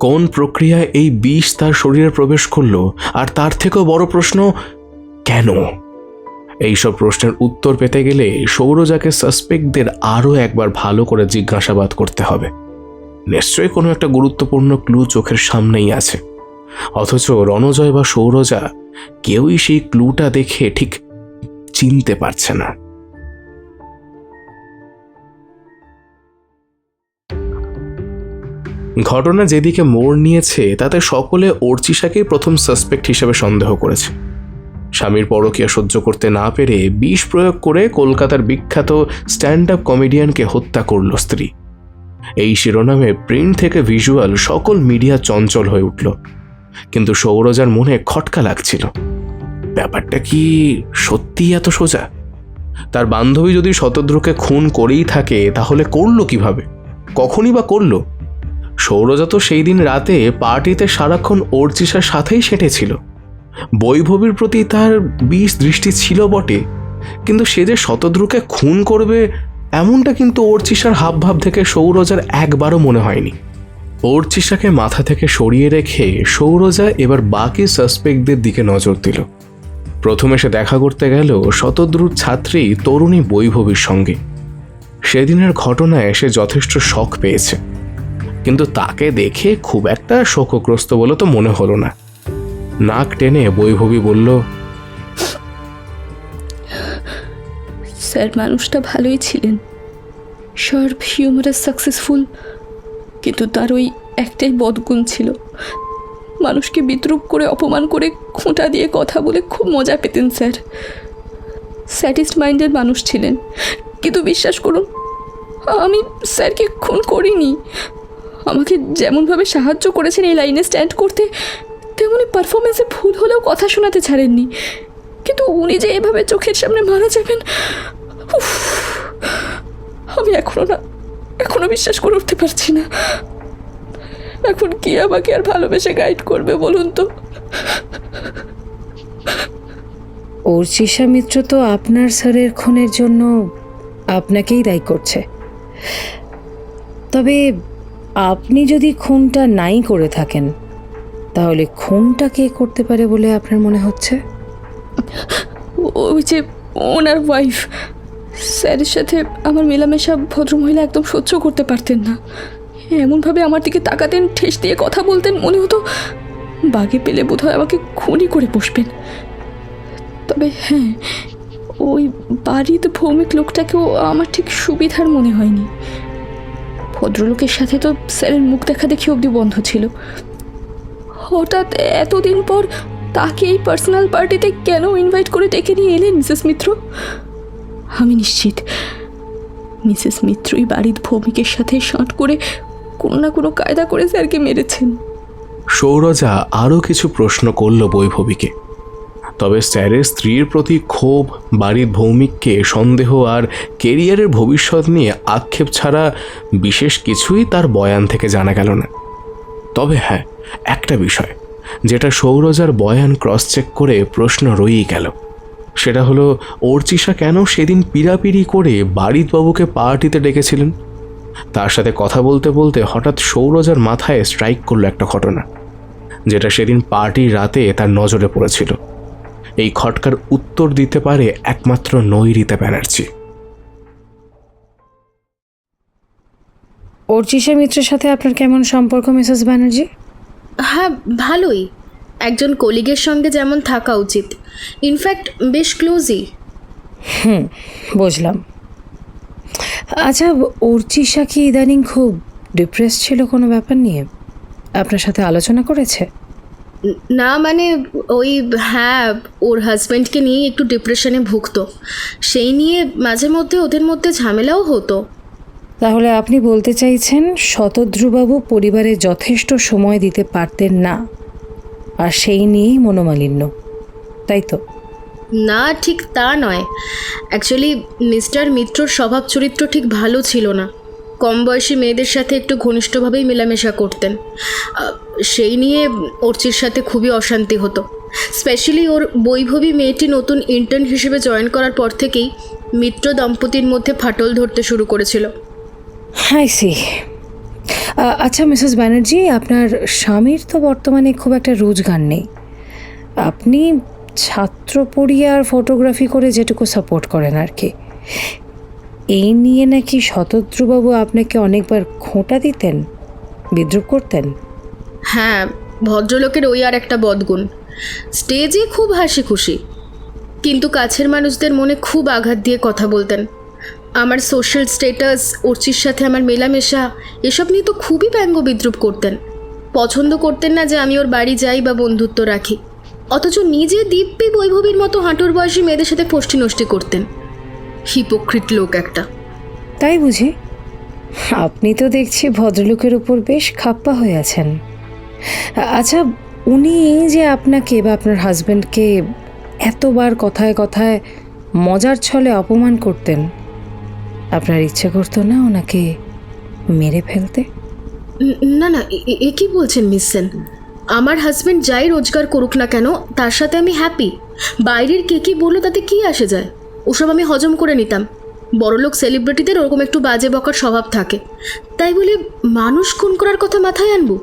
Speaker 2: কোন প্রক্রিয়ায় এই বিষ তার শরীরে প্রবেশ করলো? আর তার থেকেও বড় প্রশ্ন, কেন? এইসব প্রশ্নের উত্তর পেতে গেলে সৌরজাকে সাসপেক্টদের আরও একবার ভালো করে জিজ্ঞাসাবাদ করতে হবে। নিশ্চয়ই কোনো একটা গুরুত্বপূর্ণ ক্লু চোখের সামনেই আছে, অথচ রণজয় বা সৌরজা কেউই সেই ক্লুটা দেখে ঠিক চিনতে পারছে না। ঘটনা যেদিকে মোড় নিয়েছে তাতে সকলে অর্চিষাকেই প্রথম সাসপেক্ট হিসেবে সন্দেহ করেছে। স্বামীর পরকীয়া সহ্য করতে না পেরে বিষ প্রয়োগ করে কলকাতার বিখ্যাত স্ট্যান্ড আপ কমেডিয়ানকে হত্যা করল স্ত্রী। এই শিরোনামে প্রিন্ট থেকে ভিজুয়াল সকল মিডিয়া চঞ্চল হয়ে উঠল, কিন্তু সৌরজার মনে খটকা লাগছিল। ব্যাপারটা কি সত্যিই এত সোজা? তার বান্ধবী যদি শতদ্রুকে খুন করেই থাকে তাহলে করলো কিভাবে, কখনই বা করলো? সৌরজা তো সেই দিন রাতে পার্টিতে সারাক্ষণ অর্চিষার সাথেই সেটেছিল। বৈভবীর প্রতি তার বিষ দৃষ্টি ছিল বটে, কিন্তু সে যে শতদ্রুকে খুন করবে এমনটা কিন্তু অর্চিষার হাবভাব থেকে সৌরজার একবারও মনে হয়নি। অর্চিষাকে মাথা থেকে সরিয়ে রেখে সৌরজা এবার বাকি সাসপেক্টদের দিকে নজর দিল। প্রথমে সে দেখা করতে গেল শতদ্রুর ছাত্রী তরুণী বৈভবীর সঙ্গে। সেদিনের ঘটনায় সে যথেষ্ট শক পেয়েছে, কিন্তু তাকে দেখে খুব একটা শোকগ্রস্ত বলে তো মনে হলো না। নাক টেনে বৈভবী বলল,
Speaker 8: স্যার মানুষটা ভালোই ছিলেন, শার্প, হিউমারাস, সাকসেসফুল, কিন্তু তার ওই একটাই বদগুণ ছিল, মানুষকে বিদ্রূপ করে, অপমান করে, খোঁটা দিয়ে কথা বলে খুব মজা পেতেন স্যার। স্যাটিস্ট মাইন্ডের মানুষ ছিলেন, কিন্তু বিশ্বাস করুন আমি স্যারকে খুন করিনি। আমাকে যেমনভাবে সাহায্য করেছেন এই লাইনে স্ট্যান্ড করতে, তেমনি পারফরমেন্সে ভুল হলেও কথা শোনাতে ছাড়েননি। কিন্তু উনি যে এভাবে চোখের সামনে মারা যাবেন, আমি এখনো বিশ্বাস করে উঠতে পারছি না। এখন কি আমাকে আর ভালোবেসে গাইড করবে বলুন তো?
Speaker 5: অর্চিষা মিত্র তো আপনার স্যারের খুনের জন্য আপনাকেই দায়ী করছে। তবে আপনি যদি খুনটা নাই করে থাকেন, তাহলে খুনটা কে করতে পারে বলে আপনার মনে হচ্ছে?
Speaker 8: ওই যে ওনার ওয়াইফ। স্যারের সাথে আমার মেলামেশা ভদ্রমহিলা একদম সহ্য করতে পারতেন না। এমনভাবে আমার দিকে তাকাতেন, ঠেস দিয়ে কথা বলতেন, মনে হতো বাগে পেলে বোধহয় আমাকে খুনই করে বসবেন। তবে হ্যাঁ, ওই বাড়িতে ভৌমিক লোকটাকেও আমার ঠিক সুবিধার মনে হয়নি। ভদ্রলোকের সাথে তো স্যারের মুখ দেখা দেখি অবধি বন্ধ ছিল, হঠাৎ এতদিন পর তাকে এই পার্সোনাল পার্টিতে কেন ইনভাইট করে ডেকে নিয়ে এলেন মিসেস মিত্র? আমি নিশ্চিত মিসেস মিত্রই বাড়ির ভৌমিকের সাথে শাঁট করে কোনো না কোনো কায়দা করে স্যারকে মেরেছেন।
Speaker 2: সৌরজা আরও কিছু প্রশ্ন করল বৈভবীকে, তবে স্যারের স্ত্রীর প্রতি ক্ষোভ, বাড়ির ভৌমিককে সন্দেহ আর কেরিয়ারের ভবিষ্যৎ নিয়ে আক্ষেপ ছাড়া বিশেষ কিছুই তার বয়ান থেকে জানা গেল না। তবে হ্যাঁ, একটা বিষয় যেটা সৌরজার বয়ান ক্রস চেক করে প্রশ্ন রয়েই গেল, সেটা হলো অর্চিষা কেন সেদিন পিড়াপিড়ি করে বাড়িতবাবুকে পার্টিতে ডেকেছিলেন। তার সাথে কথা বলতে বলতে হঠাৎ সৌরজার মাথায় স্ট্রাইক করলো একটা ঘটনা, যেটা সেদিন পার্টির রাতে তার নজরে পড়েছিল। এই খটকার উত্তর দিতে পারে একমাত্র নৈরিতা ব্যানার্জি।
Speaker 5: অর্চিষা মিত্রের সাথে আপনার কেমন সম্পর্ক মিসেস ব্যানার্জি?
Speaker 9: হ্যাঁ, ভালোই। একজন কলিগের সঙ্গে যেমন থাকা উচিত, ইনফ্যাক্ট বেশ ক্লোজই।
Speaker 5: বুঝলাম। আচ্ছা, অর্চিষা কি ইদানিং খুব ডিপ্রেস ছিল কোনো ব্যাপার নিয়ে? আপনার সাথে আলোচনা করেছে?
Speaker 9: না মানে ওই, হ্যাঁ, ওর হাজব্যান্ডকে নিয়ে একটু ডিপ্রেশনে ভুগতো, সেই নিয়ে মাঝে মধ্যে ওদের মধ্যে ঝামেলাও হতো।
Speaker 5: তাহলে আপনি বলতে চাইছেন শতদ্রুবাবু পরিবারে যথেষ্ট সময় দিতে পারতেন না, আর সেই নিয়েই মনোমালিন্য, তাই তো?
Speaker 9: না, ঠিক তা নয়। অ্যাকচুয়ালি মিস্টার মিত্রর স্বভাব চরিত্র ঠিক ভালো ছিল না। কম বয়সী মেয়েদের সাথে একটু ঘনিষ্ঠভাবেই মেলামেশা করতেন। সেই নিয়ে অর্চির সাথে খুবই অশান্তি হতো। স্পেশালি ওর বৈভবী মেয়েটি নতুন ইন্টার্ন হিসেবে জয়েন করার পর থেকেই মিত্র দম্পতির মধ্যে ফাটল ধরতে শুরু করেছিল।
Speaker 5: I see. আচ্ছা মিসেস ব্যানার্জি, আপনার স্বামীর তো বর্তমানে খুব একটা রোজগার নেই। আপনি ছাত্র পড়িয়ে আর ফটোগ্রাফি করে যেটুকু সাপোর্ট করেন আর কি, এই নিয়ে নাকি শতদ্রুবাবু আপনাকে অনেকবার খোঁটা দিতেন, বিদ্রুপ করতেন?
Speaker 9: হ্যাঁ, ভদ্রলোকের ওই আর একটা বদগুণ, স্টেজে খুব হাসি খুশি, কিন্তু কাছের মানুষদের মনে খুব আঘাত দিয়ে কথা বলতেন। আমার সোশ্যাল স্ট্যাটাস, অর্চির সাথে আমার মেলামেশা, এসব নিয়ে তো খুবই ব্যঙ্গ বিদ্রুপ করতেন। পছন্দ করতেন না যে আমি ওর বাড়ি যাই বা বন্ধুত্ব রাখি, অথচ নিজে দিব্যি বৈভবীর মতো হাঁটুর বয়সী মেয়েদের সাথে ফষ্টি নষ্টি করতেন। হিপোক্রিট লোক একটা।
Speaker 5: তাই বুঝি? আপনি তো দেখছি ভদ্রলোকের উপর বেশ খাপ্পা হয়ে আছেন। আচ্ছা, উনি যে আপনাকে বা আপনার হাজব্যান্ডকে এতবার কথায় কথায় মজার ছলে অপমান করতেন, আপনার ইচ্ছে করতো না ওনাকে মেরে ফেলতে?
Speaker 9: না না, এ কি বলছেন মিস সেন? আমার হাজব্যান্ড যাই রোজগার করুক না কেন, তার সাথে আমি হ্যাপি। বাইরের কে কি বললো তাতে কি আসে যায়? ওসব আমি হজম করে নিতাম। বড়লোক সেলিব্রিটিদের ওরকম একটু বাজে বকার স্বভাব থাকে, তাই বলে মানুষ খুন করার কথা মাথায় আনবো?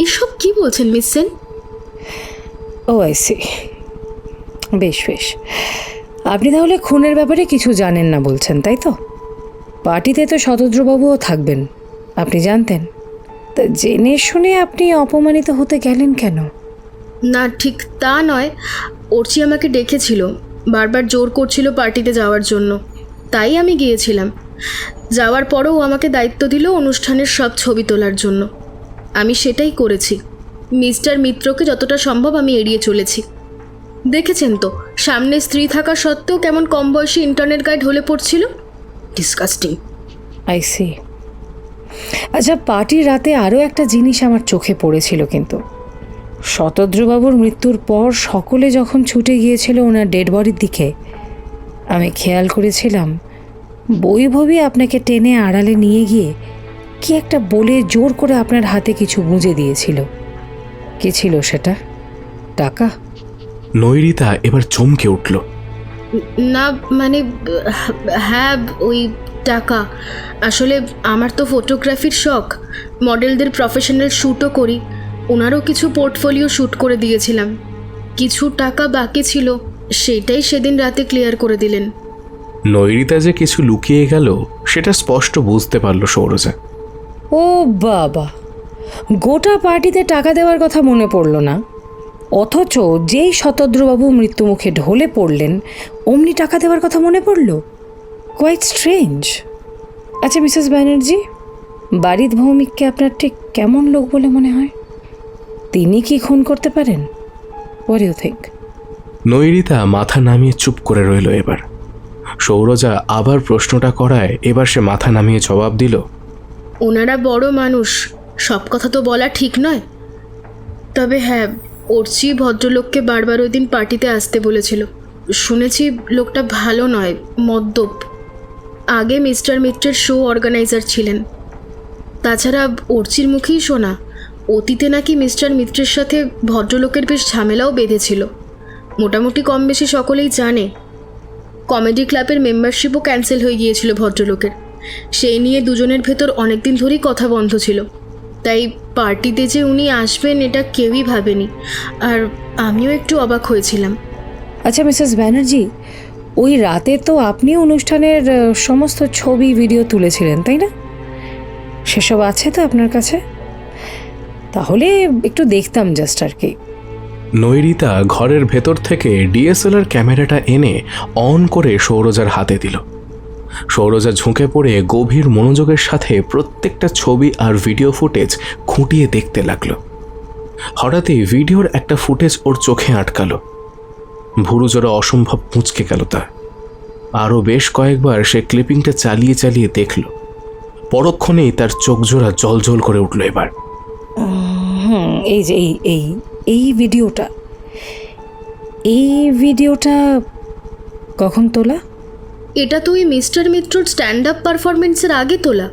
Speaker 9: এসব কি বলছেন মিস সেন?
Speaker 5: ও আই সি। বেশ বেশ, আপনি তাহলে খুনের ব্যাপারে কিছু জানেন না বলছেন, তাই তো? পার্টিতে তো শতদ্রুবাবুও থাকবেন, আপনি জানতেন? তা জেনে শুনে আপনি অপমানিত হতে গেলেন কেন?
Speaker 9: না, ঠিক তা নয়। অর্চি আমাকে ডেকেছিল, বারবার জোর করছিল পার্টিতে যাওয়ার জন্য, তাই আমি গিয়েছিলাম। যাওয়ার পরও আমাকে দায়িত্ব দিল অনুষ্ঠানের সব ছবি তোলার জন্য। আমি সেটাই করেছি। মিস্টার মিত্রকে যতটা সম্ভব আমি এড়িয়ে চলেছি। দেখেছেন তো, সামনে স্ত্রী থাকা সত্ত্বেও কেমন কম বয়সী ইন্টারনেট গাইড হলে পড়ছিল। ডিসকাস্টিং।
Speaker 5: I see. আচ্ছা, পার্টির রাতে আরও একটা জিনিস আমার চোখে পড়েছিল, কিন্তু শতদ্রুবাবুর মৃত্যুর পর সকলে যখন ছুটে গিয়েছিল ওনার ডেড বডির দিকে, আমি খেয়াল করেছিলাম বৈভবী আপনাকে টেনে আড়ালে নিয়ে গিয়ে কি একটা বলে জোর করে আপনার হাতে কিছু গুঁজে দিয়েছিল। কি ছিল সেটা? টাকা?
Speaker 2: নৈরিতা এবার চমকে উঠল।
Speaker 9: না মানে, হ্যাঁ, ওই টাকা। আসলে আমার তো ফটোগ্রাফির শখ, মডেলদের প্রফেশনাল শ্যুটও করি। ওনারও কিছু পোর্টফোলিও শ্যুট করে দিয়েছিলাম। কিছু টাকা বাকি ছিল, সেটাই সেদিন রাতে ক্লিয়ার করে দিলেন।
Speaker 2: নৈরিতা যে কিছু লুকিয়ে গেল সেটা স্পষ্ট বুঝতে পারল সৌরজা।
Speaker 5: ও বাবা, গোটা পার্টিতে টাকা দেওয়ার কথা মনে পড়ল না, অথচ যেই শতদ্রুবাবু মৃত্যুমুখে ঢলে পড়লেন অমনি টাকা দেওয়ার কথা মনে পড়ল। Quite strange. আচ্ছা মিসেস ব্যানার্জি, বাড়ির ভৌমিককে আপনার ঠিক কেমন লোক বলে মনে হয়? তিনি কি খুন করতে পারেন? What do you think?
Speaker 2: Nairita মাথা নামিয়ে চুপ করে রইল। এবার সৌরজা আবার প্রশ্নটা করায় এবার সে মাথা নামিয়ে জবাব দিল,
Speaker 9: ওনারা বড় মানুষ, সব কথা তো বলা ঠিক নয়। তবে হ্যাঁ, অর্চি ভদ্রলোককে বারবার ওই দিন পার্টিতে আসতে বলেছিল। শুনেছি লোকটা ভালো নয়, মদ্যপ। আগে মিস্টার মিত্রের শো অর্গানাইজার ছিলেন। তাছাড়া অর্চির মুখেই শোনা অতীতে নাকি মিস্টার মিত্রের সাথে ভদ্রলোকের বেশ ঝামেলাও বেঁধেছিল। মোটামুটি কম বেশি সকলেই জানে। কমেডি ক্লাবের মেম্বারশিপও ক্যান্সেল হয়ে গিয়েছিল ভদ্রলোকের। সেই নিয়ে দুজনের ভেতর অনেকদিন ধরেই কথা বন্ধ ছিল। তাই পার্টিতে যে উনি আসবেন এটা কেউই ভাবেনি, আর আমিও একটু অবাক হয়েছিলাম।
Speaker 5: আচ্ছা মিসেস ব্যানার্জি, ওই রাতে তো আপনি অনুষ্ঠানের সমস্ত ছবি ভিডিও তুলেছিলেন, তাই না? সেসব আছে তো আপনার কাছে? তাহলে একটু দেখতাম জাস্ট আর কি।
Speaker 2: নৈরিতা ঘরের ভেতর থেকে ডিএসএলআর ক্যামেরাটা এনে অন করে সৌরজার হাতে দিল। সৌরজা ঝুঁকে পড়ে গভীর মনোযোগের সাথে প্রত্যেকটা ছবি আর ভিডিও ফুটেজ খুঁটিয়ে দেখতে লাগলো। হঠাৎই ভিডিওর একটা ফুটেজ ওর চোখে আটকালো। ভুরুজোড়া অসম্ভব মুচকে গেল তার। আরও বেশ কয়েকবার সে ক্লিপিংটা চালিয়ে চালিয়ে দেখল। পরক্ষণেই তার চোখজোড়া জলজল করে উঠল। এবার
Speaker 5: এই যে এই ভিডিওটা কখন তোলা?
Speaker 9: এটা তো ওই মিস্টার মিত্রর স্ট্যান্ড আপ পারফরমেন্সের আগে তোলা।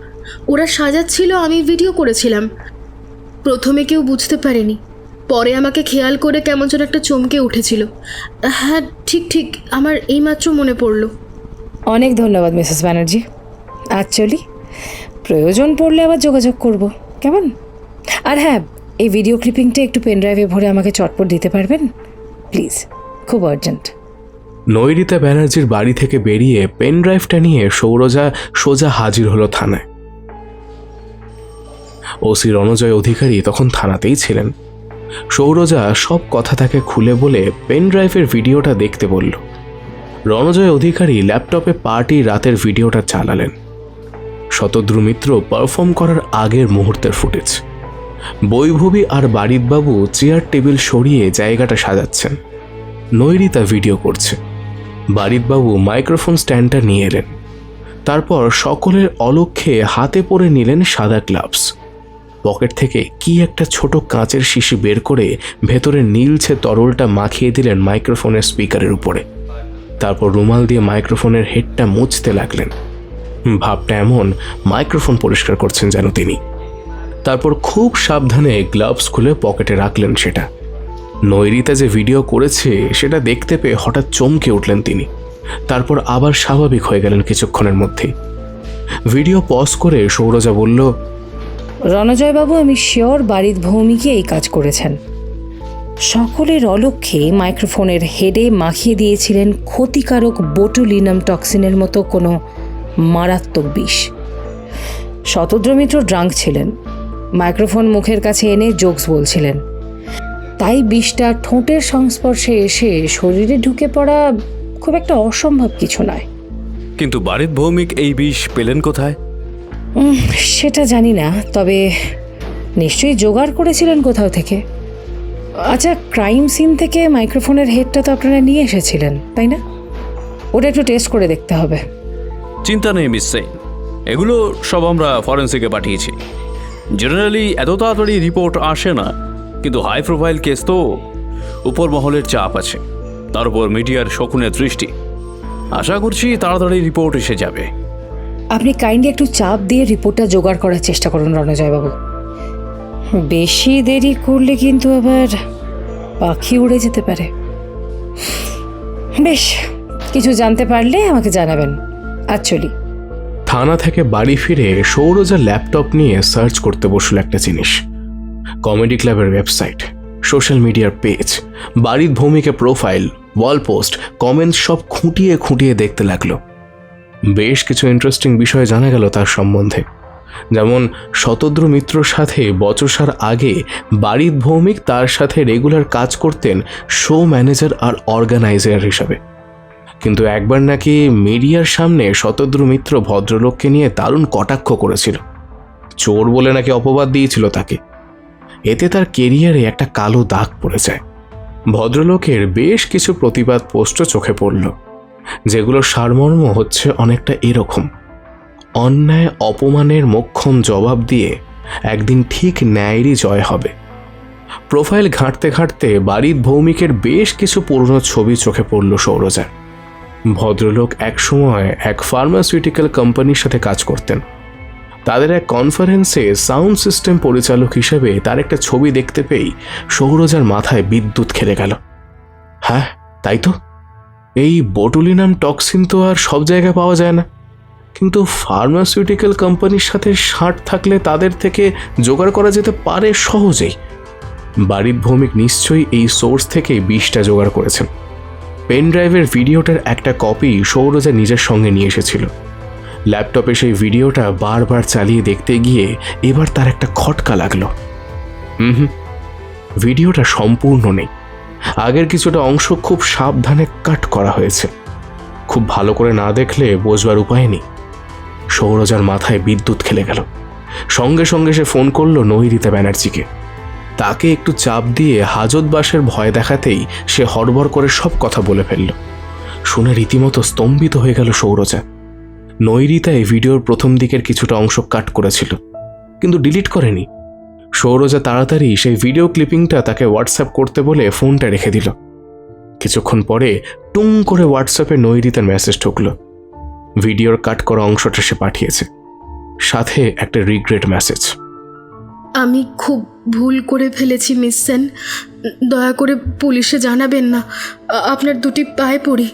Speaker 9: ওরা সাজাচ্ছিল, আমি ভিডিও করেছিলাম। প্রথমে কেউ বুঝতে পারেনি, পরে আমাকে খেয়াল করে কেমন যেন একটা চমকে উঠেছিল। হ্যাঁ ঠিক আমার এইমাত্র মনে পড়ল।
Speaker 5: অনেক ধন্যবাদ মিসেস ব্যানার্জি। আজ চলি, প্রয়োজন পড়লে আবার যোগাযোগ করব, কেমন? আর হ্যাঁ, এই ভিডিও ক্লিপিংটা একটু পেনড্রাইভে ভরে আমাকে চটপট দিতে পারবেন প্লিজ? খুব আর্জেন্ট।
Speaker 2: নৈরিতা ব্যানার্জির বাড়ি থেকে বেরিয়ে পেন ড্রাইভটা নিয়ে সৌরজা সোজা হাজির হলো থানায়। ওসি রণজয় অধিকারী তখন থানাতেই ছিলেন। সৌরজা সব কথা তাকে খুলে বলে পেন ড্রাইভের ভিডিওটা দেখতে বলল। রণজয় অধিকারী ল্যাপটপে পার্টি রাতের ভিডিওটা চালালেন। শতদ্রু মিত্র পারফর্ম করার আগের মুহূর্তের ফুটেজ। বৈভবী আর বারিদবাবু চেয়ার টেবিল সরিয়ে জায়গাটা সাজাচ্ছেন। নৈরিতা ভিডিও করছে। বারিদবাবু মাইক্রোফোন স্ট্যান্ডটা নিয়ে এলেন। তারপর সকলের অলক্ষ্যে হাতে পরে নিলেন সাদা গ্লাভস। পকেট থেকে কি একটা ছোট কাঁচের শিশি বের করে ভেতরে নীলছে তরলটা মাখিয়ে দিলেন মাইক্রোফোনের স্পিকারের উপরে। তারপর রুমাল দিয়ে মাইক্রোফোনের হেডটা মুছতে লাগলেন। ভাবটা এমন মাইক্রোফোন পরিষ্কার করছেন যেন তিনি। তারপর খুব সাবধানে গ্লাভস খুলে পকেটে রাখলেন সেটা। নৈরিতা যে ভিডিও করেছে সেটা দেখতে পেয়ে হঠাৎ চমকে উঠলেন তিনি। তারপর আবার স্বাভাবিক হয়ে গেলেন কিছুক্ষণের মধ্যেই। ভিডিও পজ করে সৌরজা বলল,
Speaker 5: রণজয়বাবু, আমি শিওর বাড়ির ভৌমিকে এই কাজ করেছেন। সকলের অলক্ষ্যে মাইক্রোফোনের হেডে মাখিয়ে দিয়েছিলেন ক্ষতিকারক বোটুলিনাম টক্সিনের মতো কোনো মারাত্মক বিষ। শতদ্রু মিত্র ড্রাঙ্ক ছিলেন, মাইক্রোফোন মুখের কাছে এনে জোকস বলছিলেন। তাই বিষটা ঠোঁটের সংস্পর্শে এসে শরীরে ঢুকে পড়া খুব একটা অসম্ভব কিছু নয়।
Speaker 10: কিন্তু বাড়ির ভৌমিক এই বিষ পেলেন কোথায়?
Speaker 5: সেটা জানি না, তবে নিশ্চয়ই জোগাড় করেছিলেন কোথাও থেকে। আচ্ছা, ক্রাইম সিন থেকে মাইক্রোফোনের হেডটা তো আপনারা নিয়ে এসেছিলেন, তাই না? ওটা একটু টেস্ট করে দেখতে হবে।
Speaker 10: চিন্তা নেই মিস সেন, এগুলো সব আমরা ফরেন্সিকে পাঠিয়েছি। জেনারেলি এত তাড়াতাড়ি রিপোর্ট আসে না, কিন্তু হাই প্রোফাইল কেস তো, উপর মহলের চাপ আছে, তার উপর মিডিয়ার শকুনের দৃষ্টি। আশা করছি তাড়াতাড়ি রিপোর্ট এসে যাবে।
Speaker 5: আপনি কাইন্ডলি একটু চাপ দিয়ে রিপোর্টটা জোগাড় করার চেষ্টা করুন রণজয়বাবু। বেশি দেরি করলে কিন্তু আবার পাখি উড়ে যেতে পারে। বেশ, কিছু জানতে পারলে আমাকে জানাবেন। আজ চলি।
Speaker 2: থানা থেকে বাড়ি ফিরে সৌরজা ল্যাপটপ নিয়ে সার্চ করতে বসল একটা জিনিস। কমেডি ক্লাবের ওয়েবসাইট, সোশ্যাল মিডিয়ার পেজ, বাড়ির ভৌমিকের প্রোফাইল, ওয়াল পোস্ট, কমেন্টস সব খুঁটিয়ে খুঁটিয়ে দেখতে লাগলো। বেশ কিছু ইন্টারেস্টিং বিষয় জানা গেল তার সম্বন্ধে। যেমন শতদ্রু মিত্রর সাথে বচসার আগে বাড়ির ভৌমিক তার সাথে রেগুলার কাজ করতেন শো ম্যানেজার আর অর্গানাইজার হিসাবে। কিন্তু একবার নাকি মিডিয়ার সামনে শতদ্রু মিত্র ভদ্রলোককে নিয়ে দারুণ কটাক্ষ করেছিল। চোর বলে নাকি অপবাদ দিয়েছিল তাকে। এতে তার কেরিয়ারে একটা কালো দাগ পড়ে যায়। ভদ্রলোকের বেশ কিছু প্রতিবাদ পোস্টও চোখে পড়ল, যেগুলোর সারমর্ম হচ্ছে অনেকটা এরকম: অন্যায় অপমানের মোক্ষম জবাব দিয়ে একদিন ঠিক ন্যায়েরই জয় হবে। প্রোফাইল ঘাঁটতে ঘাঁটতে বাড়ির ভৌমিকের বেশ কিছু পুরনো ছবি চোখে পড়ল সৌরজার। ভদ্রলোক একসময় এক ফার্মাসিউটিক্যাল কোম্পানির সাথে কাজ করতেন। তাদের এক কনফারেন্সে সাউন্ড সিস্টেম পরিচালক হিসেবে তার একটা ছবি দেখতে পেয়েই সৌরজার মাথায় বিদ্যুৎ খেলে গেল। হ্যাঁ, তাই তো, এই বোটুলিনাম টক্সিন তো আর সব জায়গায় পাওয়া যায় না, কিন্তু ফার্মাসিউটিক্যাল কোম্পানির সাথে ষাট থাকলে তাদের থেকে জোগাড় করা যেতে পারে সহজেই। বাড়ির ভৌমিক নিশ্চয়ই এই সোর্স থেকে 20টা জোগাড় করেছেন। পেন ড্রাইভের ভিডিওটার একটা কপি সৌরজা নিজের সঙ্গে নিয়ে এসেছিল। ল্যাপটপে সেই ভিডিওটা বারবার চালিয়ে দেখতে গিয়ে এবার তার একটা খটকা লাগলো। ভিডিওটা সম্পূর্ণ নেই, আগের কিছুটা অংশ খুব সাবধানে কাট করা হয়েছে। খুব ভালো করে না দেখলে বোঝবার উপায় নেই। সৌরজার মাথায় বিদ্যুৎ খেলে গেল। সঙ্গে সঙ্গে সে ফোন করলো নৈরিতা ব্যানার্জিকে। তাকে একটু চাপ দিয়ে হাজতবাসের ভয় দেখাতেই সে হড়বড় করে সব কথা বলে ফেলল। শুনে রীতিমতো স্তম্ভিত হয়ে গেল সৌরজা। নৈরিতা এই ভিডিওর প্রথম দিকের কিছুটা অংশ কাট করেছিল, কিন্তু ডিলিট করেনি। সৌরজা তাড়াতাড়ি সেই ভিডিও ক্লিপিংটা তাকে হোয়াটসঅ্যাপ করতে বলে ফোনটা রেখে দিল। কিছুক্ষণ পরে টুং করে হোয়াটসঅ্যাপে নৈরিতার মেসেজ ঢুকলো। ভিডিওর কাট করা অংশটা সে পাঠিয়েছে, সাথে একটা রিগ্রেট মেসেজ।
Speaker 9: আমি খুব ভুল করে ফেলেছি মিস সেন, দয়া করে পুলিশে জানাবেন না। আপনার দুটি পায়ে পড়ি,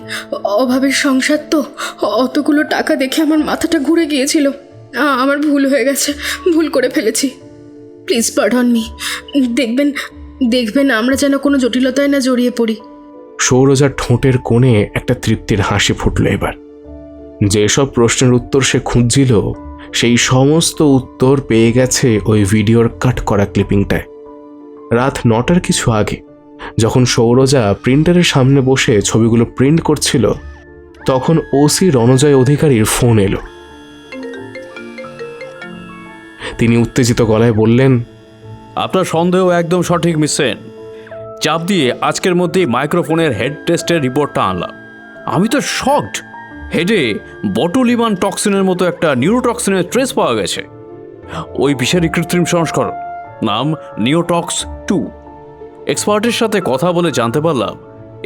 Speaker 9: অভাবের সংসার তো, অতগুলো টাকা দেখে আমার মাথাটা ঘুরে গিয়েছিল। আমার ভুল হয়ে গেছে, ভুল করে ফেলেছি। Please pardon me. দেখবেন আমরা যেন কোনো জটিলতায় না জড়িয়ে পড়ি।
Speaker 2: সৌরজার ঠোঁটের কোণে একটা তৃপ্তির হাসি ফুটল এবার। যেসব প্রশ্নের উত্তর সে খুঁজছিল সেই সমস্ত উত্তর পেয়ে গেছে ওই ভিডিওর কাট করা ক্লিপিংটায়। রাত 9টার কিছু আগে যখন সৌরজা প্রিন্টারের সামনে বসে ছবিগুলো প্রিন্ট করছিল, তখন ওসি রণজয় অধিকারীর ফোন এলো। তিনি উত্তেজিত গলায় বললেন,
Speaker 10: আপনার সন্দেহ একদম সঠিক মিস সেন। চাপ দিয়ে আজকের মধ্যেই মাইক্রোফোনের হেড টেস্টের রিপোর্টটা আনলাম। আমি তো শকড। হেডে বটুলিমান টক্সিনের মতো একটা নিউরোটক্সিনের ট্রেস পাওয়া গেছে। ওই বিষেরই কৃত্রিম সংস্করণ, নাম নিওটক্স 2। এক্সপার্টের সাথে কথা বলে জানতে পারলাম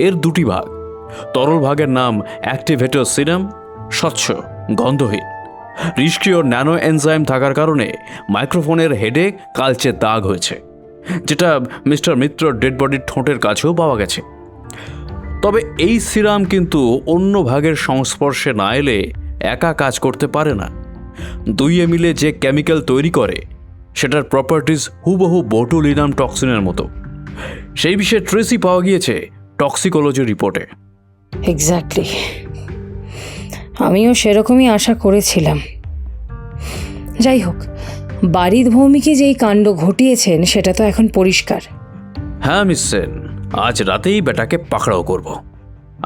Speaker 10: এর দুটি ভাগ। তরল ভাগের নাম অ্যাক্টিভেটর সিরাম, স্বচ্ছ, গন্ধহীন। নিষ্ক্রিয় ন্যানো এনজাইম থাকার কারণে মাইক্রোফোনের হেডে কালচে দাগ হয়েছে, যেটা মিস্টার মিত্রর ডেড বডির ঠোঁটের কাছেও পাওয়া গেছে। তবে এই সিরাম কিন্তু অন্য ভাগের সংস্পর্শে না এলে একা কাজ করতে পারে না। দুইয়ে মিলে যে কেমিক্যাল তৈরি করে সেটার প্রপার্টিজ হুবহু বোটুলিনাম টক্সিনের মতো। সেই বিষয়ে ট্রেসই পাওয়া গিয়েছে টক্সিকোলজি রিপোর্টে।
Speaker 5: এক্স্যাক্টলি, আমিও সেরকমই আশা করেছিলাম। যাই হোক, বাড়ির ভৌমিকে যেই কাণ্ড ঘটিয়েছেন সেটা তো এখন পরিষ্কার।
Speaker 10: হ্যাঁ মিস সেন, আজ রাতেই বেটাকে পাকড়াও করব।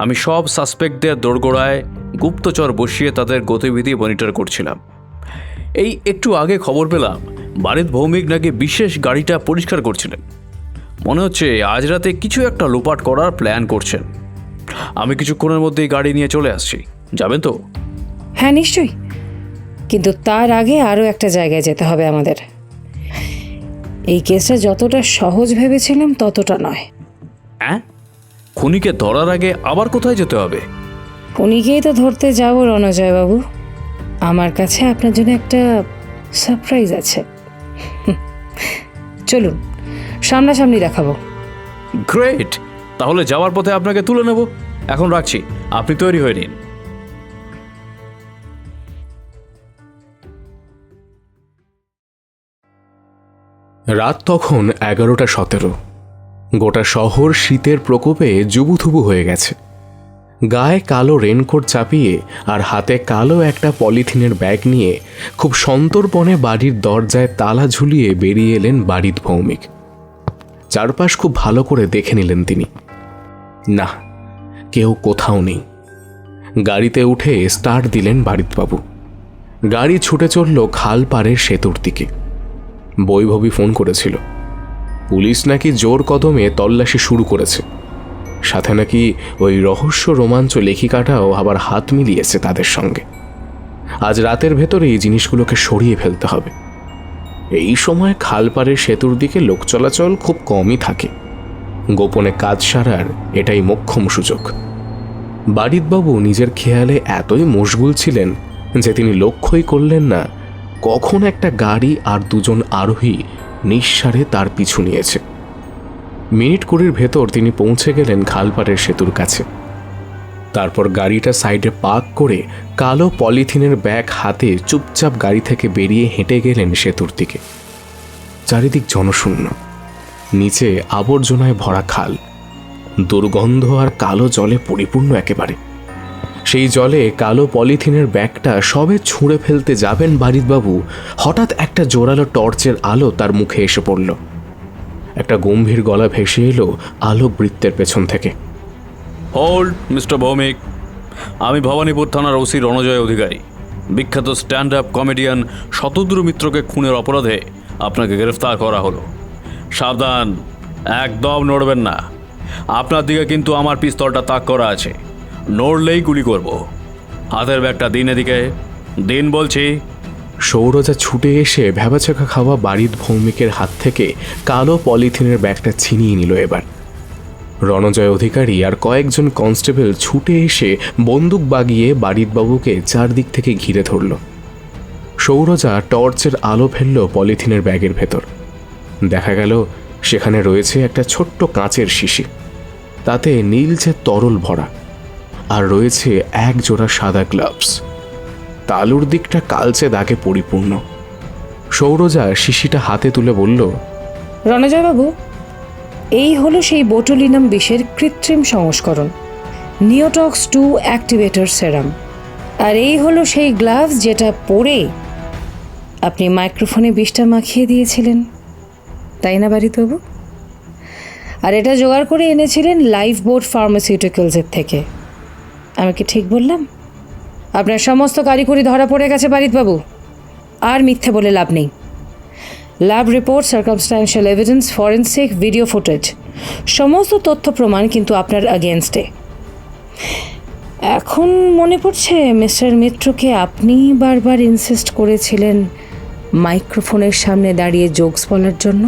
Speaker 10: আমি সব সাসপেক্টদের দোরগোড়ায় গুপ্তচর বসিয়ে তাদের গতিবিধি মনিটর করছিলাম। এই একটু আগে খবর পেলাম বাড়ির ভৌমিক নাকি বিশেষ গাড়িটা পরিষ্কার করছিলেন। মনে হচ্ছে আজ রাতে কিছু একটা লোপাট করার প্ল্যান করছেন। আমি কিছুক্ষণের মধ্যেই গাড়ি নিয়ে চলে আসছি, যাবেন তো?
Speaker 5: হ্যাঁ নিশ্চয়ই, কিন্তু তার আগে আরও একটা জায়গায় যেতে হবে আমাদের। এই কেসটা যতটা সহজ ভেবেছিলাম ততটা নয়।
Speaker 10: হ্যাঁ, খুনিকে ধরার আগে আবার কোথায় যেতে হবে?
Speaker 5: খুনিকেই তো ধরতে যাবো রণজয়বাবু। আমার কাছে আপনার জন্য একটা সারপ্রাইজ আছে। চলুন, সামনাসামনি দেখাবো।
Speaker 10: গ্রেট, তাহলে যাওয়ার পথে আপনাকে তুলে নেব। এখন রাখছি, আপনি তৈরি হয়ে নিন।
Speaker 2: রাত তখন 11:17। গোটা শহর শীতের প্রকোপে জুবুথুবু হয়ে গেছে। গায়ে কালো রেনকোট চাপিয়ে আর হাতে কালো একটা পলিথিনের ব্যাগ নিয়ে খুব সন্তর্পণে বাড়ির দরজায় তালা ঝুলিয়ে বেরিয়ে এলেন বাড়ির ভৌমিক। চারপাশ খুব ভালো করে দেখে নিলেন তিনি। না, কেউ কোথাও নেই। গাড়িতে উঠে স্টার্ট দিলেন বাড়িতবাবু। গাড়ি ছুটে চলল খাল পাড়ের সেতুর দিকে। বৈভবী ফোন করেছিল। পুলিশ নাকি জোর কদমে তল্লাশি শুরু করেছে, সাথে নাকি ওই রহস্য রোমাঞ্চ লেখিকাটাও আবার হাত মিলিয়েছে তাদের সঙ্গে। আজ রাতের ভেতরেই জিনিসগুলোকে সরিয়ে ফেলতে হবে। এই সময় খালপাড়ের সেতুর দিকে লোক চলাচল খুব কমই থাকে। গোপনে কাজ সারার এটাই মোক্ষম সুযোগ। বারিদবাবু নিজের খেয়ালে এতই মশগুল ছিলেন যে তিনি লক্ষ্যই করলেন না কখন একটা গাড়ি আর দুজন আরোহী নিঃসারে তার পিছু নিয়েছে। মিনিট 20 ভেতর তিনি পৌঁছে গেলেন খালপাড়ের সেতুর কাছে। তারপর গাড়িটা সাইডে পার্ক করে কালো পলিথিনের ব্যাগ হাতে চুপচাপ গাড়ি থেকে বেরিয়ে হেঁটে গেলেন সেতুর দিকে। চারিদিক জনশূন্য, নিচে আবর্জনায় ভরা খাল, দুর্গন্ধ আর কালো জলে পরিপূর্ণ একেবারে। সেই জলে কালো পলিথিনের ব্যাগটা সবে ছুঁড়ে ফেলতে যাবেন বারিদবাবু, হঠাৎ একটা জোরালো টর্চের আলো তার মুখে এসে পড়ল। একটা গম্ভীর গলা ভেসে এলো আলোক বৃত্তের পেছন থেকে।
Speaker 10: হোল্ড মিস্টার ভৌমিক, আমি ভবানীপুর থানার ওসি রণজয় অধিকারী। বিখ্যাত স্ট্যান্ড আপ কমেডিয়ান শতদ্রু মিত্রকে খুনের অপরাধে আপনাকে গ্রেফতার করা হলো। সাবধান, একদম নড়বেন না। আপনার দিকে কিন্তু আমার পিস্তলটা তাক করা আছে, নড়লেই গুলি করব। হাতের ব্যাগটা দিন এদিকে, দিন বলছি।
Speaker 2: সৌরজা ছুটে এসে ভ্যাবাচাকা খাওয়া বারিদ ভৌমিকের হাত থেকে কালো পলিথিনের ব্যাগটা ছিনিয়ে নিল। এবার রণজয় অধিকারী আর কয়েকজন কনস্টেবল ছুটে এসে বন্দুক বাগিয়ে বারিদবাবুকে চারদিক থেকে ঘিরে ধরল। সৌরজা টর্চের আলো ফেলল পলিথিনের ব্যাগের ভেতর। দেখা গেল সেখানে রয়েছে একটা ছোট্ট কাঁচের শিশি, তাতে নীলচে তরল ভরা, আর রয়েছে এক জোড়া সাদা গ্লাভস। তালুর দিকটা কালচে দাগে পরিপূর্ণ। সৌরজা শিশিটা হাতে তুলে বলল,
Speaker 5: রণজয়বাবু, এই হলো সেই বোটুলিনাম বিষের কৃত্রিম সংস্করণ, নিওটক্স 2 অ্যাক্টিভেটর সেরাম। আর এই হলো সেই গ্লাভস যেটা পরে আপনি মাইক্রোফোনে বিষটা মাখিয়ে দিয়েছিলেন, তাই না বারিদবাবু? আর এটা জোগাড় করে এনেছিলেন লাইফ বোট ফার্মাসিউটিক্যালসের থেকে। আমি কি ঠিক বললাম? আপনার সমস্ত কারিগরি ধরা পড়ে গেছে বারিদবাবু, আর মিথ্যে বলে লাভ নেই। Lab report, circumstantial evidence, forensic video footage, সমস্ত তথ্য প্রমাণ কিন্তু আপনার আগেনস্টে। এখন মনে পড়ছে মিস্টার মিত্রকে আপনি বারবার ইনসিস্ট করেছিলেন মাইক্রোফোনের সামনে দাঁড়িয়ে জোকস বলার জন্য।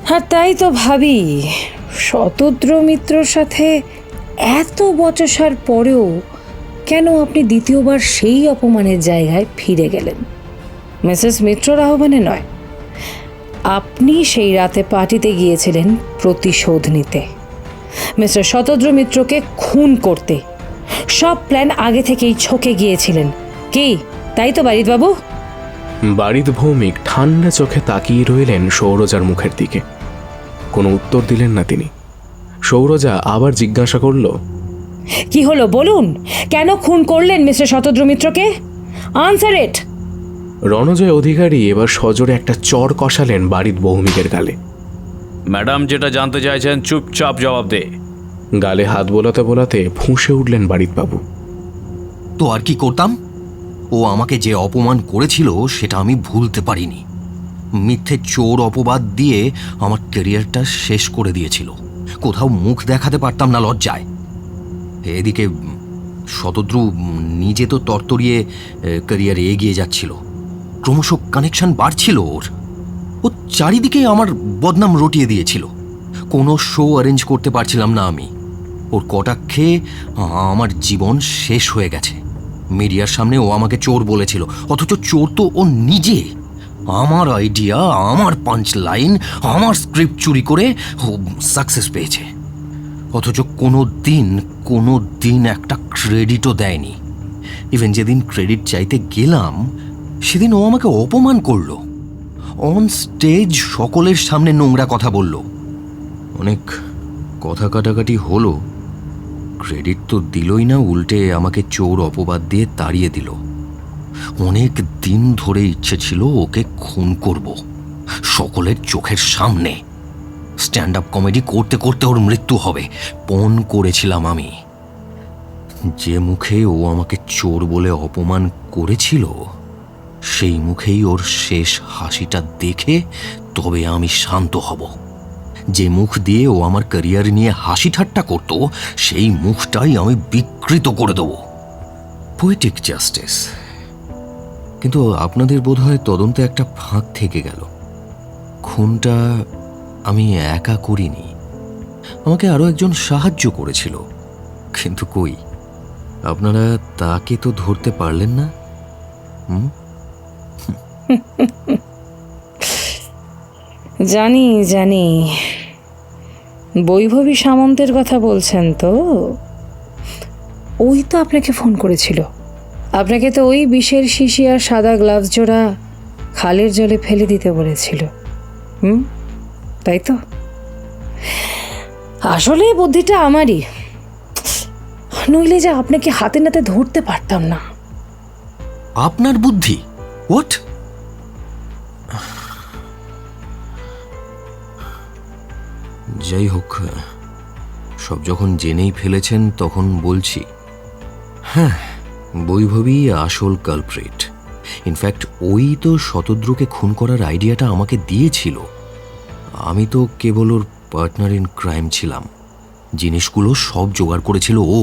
Speaker 5: হ্যাঁ, তাই তো ভাবি, শতদ্র মিত্রর সাথে এত বচসার পরেও কেন আপনি দ্বিতীয়বার সেই অপমানের জায়গায় ফিরে গেলেন? মিসেস মিত্রর আহ্বানে নয়, আপনি সেই রাতে পার্টিতে গিয়েছিলেন প্রতিশোধ নিতে, মিস্টার শতদ্র মিত্রকে খুন করতে। সব প্ল্যান আগে থেকেই ছকে গিয়েছিলেন, কি তাই তো বারিদবাবু?
Speaker 2: বারিদ ভৌমিক ঠান্ডা চোখে তাকিয়ে রইলেন সৌরজার মুখের দিকে। কোনো উত্তর দিলেন না তিনি। সৌরজা আবার জিজ্ঞাসা করল,
Speaker 5: কি হলো বলুন, কেন খুন করলেন মিস্টার শতদ্র মিত্রকে? Answer it.
Speaker 2: রণজয় অধিকারী এবার সজোরে একটা চর কষালেন বারিদ ভৌমিকের গালে।
Speaker 10: ম্যাডাম যেটা জানতে চাইছেন চুপচাপ জবাব দে।
Speaker 2: গালে হাত বোলাতে বোলাতে ফুঁসে উঠলেন বারিদবাবু।
Speaker 7: তো আর কি করতাম? ও আমাকে যে অপমান করেছিল সেটা আমি ভুলতে পারিনি। মিথ্যে চোর অপবাদ দিয়ে আমার ক্যারিয়ারটা শেষ করে দিয়েছিল। কোথাও মুখ দেখাতে পারতাম না লজ্জায়। এদিকে শতদ্রু নিজে তো তরতরিয়ে ক্যারিয়ারে এগিয়ে যাচ্ছিল, ক্রমশ কানেকশন বাড়ছিল ওর। ও চারিদিকে আমার বদনাম রটিয়ে দিয়েছিল। কোনো শো অ্যারেঞ্জ করতে পারছিলাম না আমি। ওর কটাক্ষে আমার জীবন শেষ হয়ে গেছে। মিডিয়ার সামনে ও আমাকে চোর বলেছিল, অথচ চোর তো ও নিজে। আমার আইডিয়া, আমার পাঞ্চ লাইন, আমার স্ক্রিপ্ট চুরি করে ও সাকসেস পেয়েছে, অথচ কোনো দিন একটা ক্রেডিটও দেয়নি। ইভেন যেদিন ক্রেডিট চাইতে গেলাম সেদিন ও আমাকে অপমান করলো। অন স্টেজ সকলের সামনে নোংরা কথা বলল। অনেক কথা কাটাকাটি হলো। ক্রেডিট তো দিলই না, উল্টে আমাকে চোর অপবাদ দিয়ে তাড়িয়ে দিল। অনেক দিন ধরে ইচ্ছে ছিল ওকে খুন করব, সকলের চোখের সামনে। স্ট্যান্ড আপ কমেডি করতে করতে ওর মৃত্যু হবে পণ করেছিলাম আমি। যে মুখে ও আমাকে চোর বলে অপমান করেছিল সেই মুখেই ওর শেষ হাসিটা দেখে তবে আমি শান্ত হব। যে মুখ দিয়ে ও আমার ক্যারিয়ার নিয়ে হাসি ঠাট্টা করত, সেই মুখটাই আমি বিকৃত করে দেব। Poetic justice. কিন্তু আপনাদের বোধহয় তদন্তে একটা ফাঁক থেকে গেল। খুনটা আমি একা করিনি, আমাকে আরো একজন সাহায্য করেছিল। কিন্তু কই, আপনারা তাকে তো ধরতে পারলেন না।
Speaker 5: জানি জানি, বৈভবী সামন্তের কথা বলছেন তো? ওই তো আপনাকে ফোন করেছিল। আপনাকে তো ওই বিষের শিশি আর সাদা গ্লাভস জোড়া খালের জলে ফেলে দিতে বলেছিল। তাই তো? আসলে বুদ্ধিটা আমারই, নইলে যে আপনাকে হাতে নাতে ধরতে পারতাম না।
Speaker 7: আপনার বুদ্ধি? হোয়াট? যাই হোক, সব যখন জেনেই ফেলেছেন তখন বলছি, হ্যাঁ, বৈভবী আসল কালপ্রিট। ইনফ্যাক্ট ওই তো শতদ্রুকে খুন করার আইডিয়াটা আমাকে দিয়েছিল। আমি তো কেবল ওর পার্টনার ইন ক্রাইম ছিলাম। জিনিসগুলো সব জোগাড় করেছিল ও।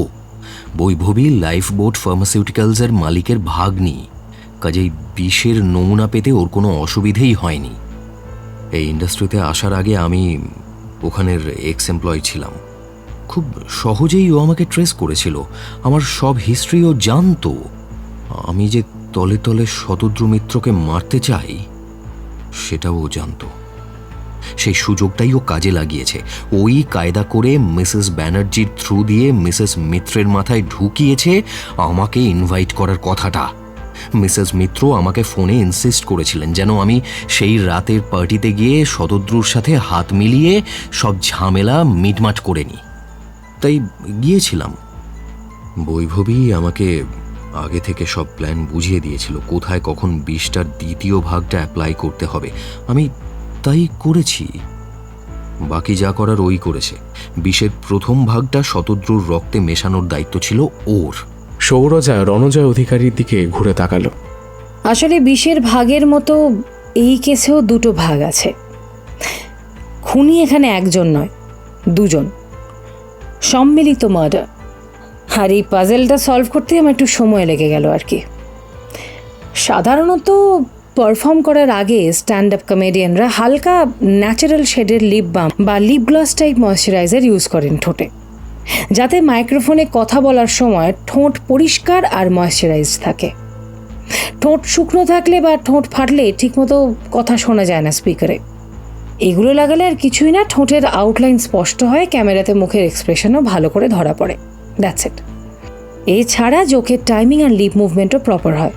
Speaker 7: বৈভবী লাইফ বোট ফার্মাসিউটিক্যালসের মালিকের ভাগ্নি, কাজেই বিষের নমুনা পেতে ওর কোনো অসুবিধেই হয়নি। এই ইন্ডাস্ট্রিতে আসার আগে আমি ওখানের এক্স এমপ্লয় ছিলাম। খুব সহজেই ও আমাকে ট্রেস করেছিল, আমার সব হিস্ট্রিও জানতো। আমি যে তলে তলে শতদ্রু মিত্রকে মারতে চাই সেটাও ও জানতো। সেই সুযোগটাই ও কাজে লাগিয়েছে। ওই কায়দা করে মিসেস ব্যানার্জির থ্রু দিয়ে মিসেস মিত্রের মাথায় ঢুকিয়েছে আমাকে ইনভাইট করার কথাটা। মিসেস মিত্র আমাকে ফোনে ইনসিস্ট করেছিলেন যেন আমি সেই রাতের পার্টিতে গিয়ে শতদ্রুর সাথে হাত মিলিয়ে সব ঝামেলা মিটমাট করে নিই। তাই গিয়েছিলাম। বৈভবী আমাকে আগে থেকে সব প্ল্যান বুঝিয়ে দিয়েছিল, কোথায় কখন বিষটার দ্বিতীয় ভাগটা অ্যাপ্লাই করতে হবে। আমি তাই করেছি। বাকি যা করার ওই করেছে। বিষের প্রথম ভাগটা শতদ্রুর রক্তে মেশানোর দায়িত্ব ছিল ওর।
Speaker 2: সৌরজা রণজয় অধিকারীর দিকে ঘুরে তাকালো।
Speaker 5: আসলে বিষের ভাগের মতো এই কেসেও দুটো ভাগ আছে। খুনি এখানে একজন নয়, দুজন, সম্মিলিত মার্ডার। আর এই পাজেলটা সলভ করতে আমার একটু সময় লেগে গেল আর কি। সাধারণত পারফর্ম করার আগে স্ট্যান্ড আপ কমেডিয়ানরা হালকা ন্যাচারাল শেডের লিপ বাম বা lip gloss type moisturiser use করেন ঠোঁটে, যাতে মাইক্রোফোনে কথা বলার সময় ঠোঁট পরিষ্কার আর ময়শ্চারাইজড থাকে। ঠোঁট শুকনো থাকলে বা ঠোঁট ফাটলে ঠিকমতো কথা শোনা যায় না স্পিকারে। এগুলো লাগালে আর কিছুই না, ঠোঁটের আউটলাইন স্পষ্ট হয়, ক্যামেরাতে মুখের এক্সপ্রেশনও ভালো করে ধরা পড়ে। That's it. এছাড়া জোকের টাইমিং আর লিপ মুভমেন্টও প্রপার হয়।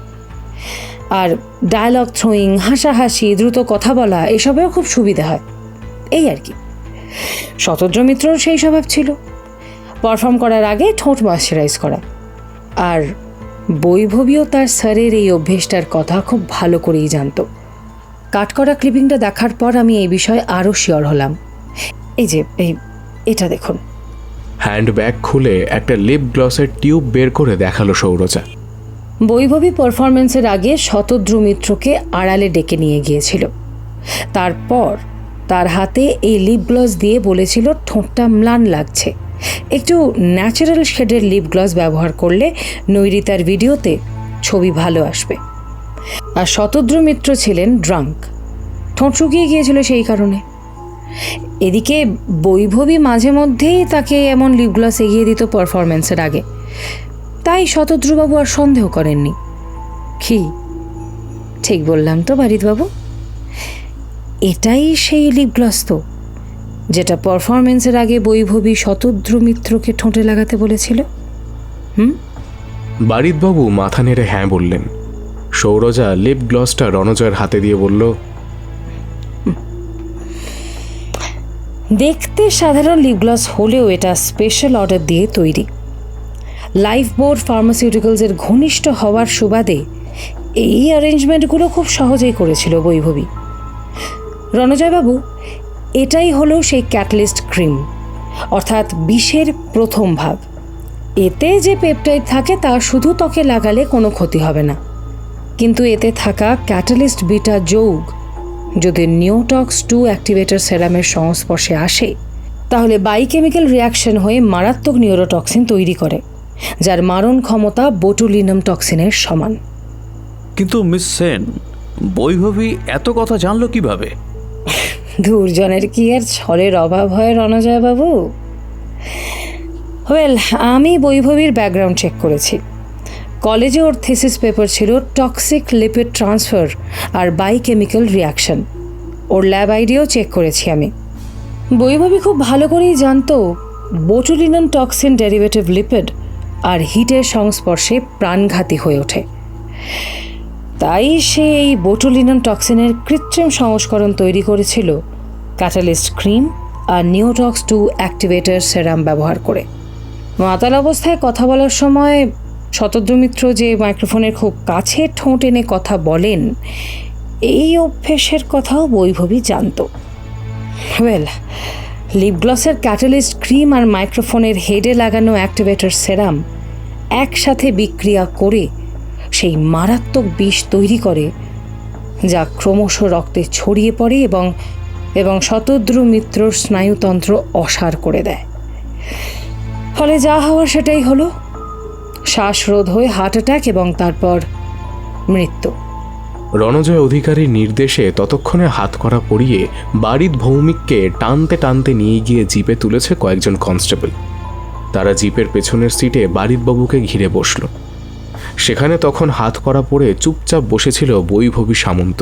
Speaker 5: আর ডায়ালগ থ্রোয়িং, হাসাহাসি, দ্রুত কথা বলা, এসবেও খুব সুবিধা হয়। এই আর কি। শতদ্র মিত্রর সেই স্বভাব ছিল, পারফর্ম করার আগে ঠোঁট ময়শ্চারাইজ করা। আর বৈভবীও তার স্যারের এই অভ্যেসটার কথা খুব ভালো করেই জানত। কাট করা ক্লিপিংটা দেখার পর আমি এই বিষয়ে আরও শিওর হলাম। এই যে এটা দেখুন।
Speaker 2: হ্যান্ডব্যাগ খুলে একটা লিপ গ্লসের টিউব বের করে দেখালো সৌরজা।
Speaker 5: বৈভবী পারফরমেন্সের আগে শতদ্রু মিত্রকে আড়ালে ডেকে নিয়ে গিয়েছিল। তারপর তার হাতে এই লিপ গ্লস দিয়ে বলেছিল ঠোঁটটা ম্লান লাগছে, একটু ন্যাচারাল শেডের লিপ গ্লস ব্যবহার করলে নৈরিতার ভিডিওতে ছবি ভালো আসবে। আর শতদ্রু মিত্র ছিলেন ড্রাঙ্ক, ঠোঁট শুকিয়ে গিয়েছিল সেই কারণে। এদিকে বৈভবী মাঝে মধ্যেই তাকে এমন লিপ গ্লস এগিয়ে দিত পারফরমেন্সের আগে, তাই শতদ্রুবাবু আর সন্দেহ করেননি। কি ঠিক বললাম তো বারিদবাবু? এটাই সেই লিপ গ্লস তো, যেটা পারফরমেন্সের আগে বৈভবী শতদ্রু মিত্রকে ঠোঁটে লাগাতে বলেছিল।
Speaker 2: বারিদবাবু মাথা নেড়ে হ্যাঁ বললেন। সৌরজা লিপ গ্লসটা রণজয়ের হাতে দিয়ে বলল,
Speaker 5: দেখতে সাধারণ লিপ গ্লস হলেও এটা স্পেশাল অর্ডার দিয়ে তৈরি। লাইফ বোট ফার্মাসিউটিক্যালসের ঘনিষ্ঠ হওয়ার সুবাদে এই অ্যারেঞ্জমেন্টগুলো খুব সহজেই করেছিল বৈভবী। রণজয়বাবু, এটাই হলো সেই ক্যাটালিস্ট ক্রিম, অর্থাৎ বিষের প্রথম ভাগ। এতে যে পেপটাইড থাকে তা শুধু ত্বকে লাগালে কোনো ক্ষতি হবে না, কিন্তু এতে থাকা ক্যাটালিস্ট বিটা যৌগ যদি নিওটক্স 2 অ্যাক্টিভেটর সেরামের সংস্পর্শে আসে তাহলে বায়োকেমিক্যাল রিয়াকশন হয়ে মারাত্মক নিউরোটক্সিন তৈরি করে, যার মারণ ক্ষমতা বোটুলিনাম টক্সিনের সমান।
Speaker 10: কিন্তু মিস সেন, বৈভবী এত কথা জানলো কিভাবে?
Speaker 5: দুর্জনের কি আর ছলের অভাব হয় রণজয় বাবু? ওয়েল, আমি বৈভবীর ব্যাকগ্রাউন্ড চেক করেছি। কলেজে ওর থিসিস পেপার ছিল টক্সিক লিপিড ট্রান্সফার আর বায়োকেমিক্যাল রিয়াকশন। ওর ল্যাব আইডিও চেক করেছি আমি। বৈভবী খুব ভালো করেই জানতো বোটুলিনাম টক্সিন ডেরিভেটিভ লিপিড আর হিটের সংস্পর্শে প্রাণঘাতী হয়ে ওঠে। তাই সে এই বোটুলিনাম টক্সিনের কৃত্রিম সংস্করণ তৈরি করেছিল ক্যাটালিস্ট ক্রিম আর নিওটক্স 2 অ্যাক্টিভেটর সেরাম ব্যবহার করে। মাতাল অবস্থায় কথা বলার সময় শতদ্রু মিত্র যে মাইক্রোফোনের খুব কাছে ঠোঁট এনে কথা বলেন, এই অভ্যেসের কথাও বৈভবী জানত। ওয়েল, লিপগ্লসের ক্যাটালিস্ট ক্রিম আর মাইক্রোফোনের হেডে লাগানো অ্যাক্টিভেটর সেরাম একসাথে বিক্রিয়া করে সেই মারাত্মক বিষ তৈরি করে, যা ক্রমশ রক্তে ছড়িয়ে পড়ে এবং শতদ্রু মিত্রর স্নায়ুতন্ত্র অসাড় করে দেয়। ফলে যা হওয়ার সেটাই হলো, শ্বাসরোধ হয়ে হার্ট অ্যাটাক এবং তারপর মৃত্যু।
Speaker 2: রণজয় অধিকারীর নির্দেশে ততক্ষণে হাতকড়া পরিয়ে বাড়ির ভৌমিককে টানতে টানতে নিয়ে গিয়ে জিপে তুলেছে কয়েকজন কনস্টেবল। তারা জিপের পেছনের সিটে বাড়িতবাবুকে ঘিরে বসল। সেখানে তখন হাতকড়া পরে চুপচাপ বসেছিল বৈভবী সামন্ত।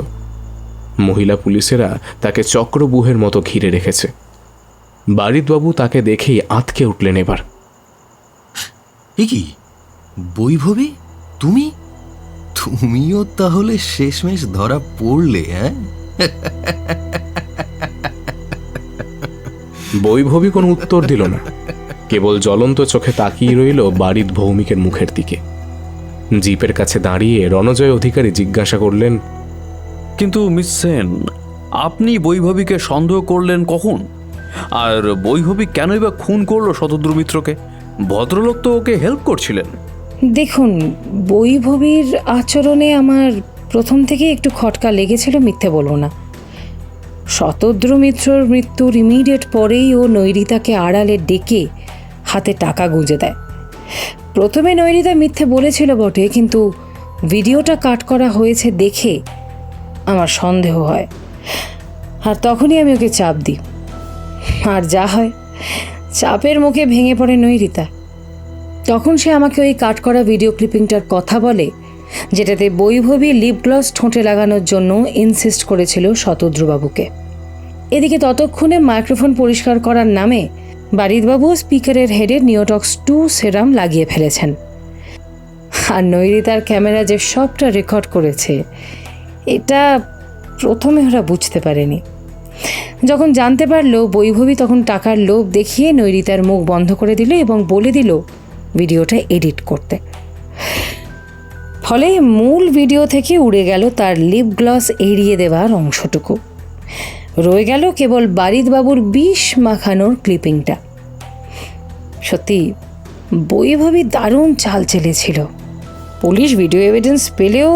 Speaker 2: মহিলা পুলিশেরা তাকে চক্রবুহের মতো ঘিরে রেখেছে। বাড়িতবাবু তাকে দেখেই আঁতকে উঠলেন। এবার
Speaker 7: এ কি বৈভবী, তুমিও তাহলে শেষমেশ ধরা পড়লে? হ্যাঁ,
Speaker 2: বৈভবী কোনো উত্তর দিল না, কেবল জ্বলন্ত চোখে তাকিয়ে রইল বাড়ির ভৌমিকের মুখের দিকে। জিপের কাছে দাঁড়িয়ে রণজয় অধিকারী জিজ্ঞাসা করলেন,
Speaker 10: কিন্তু মিস সেন, আপনি বৈভবীকে সন্দেহ করলেন কখন? আর বৈভবী কেনই বা খুন করলো শতদ্রু মিত্রকে? ভদ্রলোক তো ওকে হেল্প করছিলেন।
Speaker 5: দেখুন, বৈভবীর আচরণে আমার প্রথম থেকে একটু খটকা লেগেছিল, মিথ্যে বলবো না। শতদ্রু মিত্রর মৃত্যুর ইমিডিয়েট পরেই ও নৈরিতাকে আড়ালে ডেকে হাতে টাকা গুঁজে দেয়। প্রথমে নৈরিতা মিথ্যে বলেছিল বটে, কিন্তু ভিডিওটা কাট করা হয়েছে দেখে আমার সন্দেহ হয়, আর তখনই আমি ওকে চাপ দিই। আর যা হয়, চাপের মুখে ভেঙে পড়ে নৈরিতা। তখন সে আমাকে ওই কাট করা ভিডিও ক্লিপিংটার কথা বলে, যেটাতে বৈভবী লিপগ্লস ঠোঁটে লাগানোর জন্য ইনসিস্ট করেছিল শতদ্রুবাবুকে। এদিকে ততক্ষণে মাইক্রোফোন পরিষ্কার করার নামে বারিদবাবু স্পিকারের হেডে নিওটক্স 2 সেরাম লাগিয়ে ফেলেছেন। আর নৈরিতার ক্যামেরা যে সবটা রেকর্ড করেছে, এটা প্রথমে ওরা বুঝতে পারেনি। যখন জানতে পারলো, বৈভবী তখন টাকার লোভ দেখিয়ে নৈরিতার মুখ বন্ধ করে দিল এবং বলে দিল ভিডিওটা এডিট করতে। ফলে মূল ভিডিও থেকে উড়ে গেল তার লিপ গ্লস এড়িয়ে দেওয়ার অংশটুকু। রয়ে গেল কেবল বারিদবাবুর বিষ মাখানোর ক্লিপিংটা। সত্যি বৈভবী দারুণ চাল চেলেছিল। পুলিশ ভিডিও এভিডেন্স পেলেও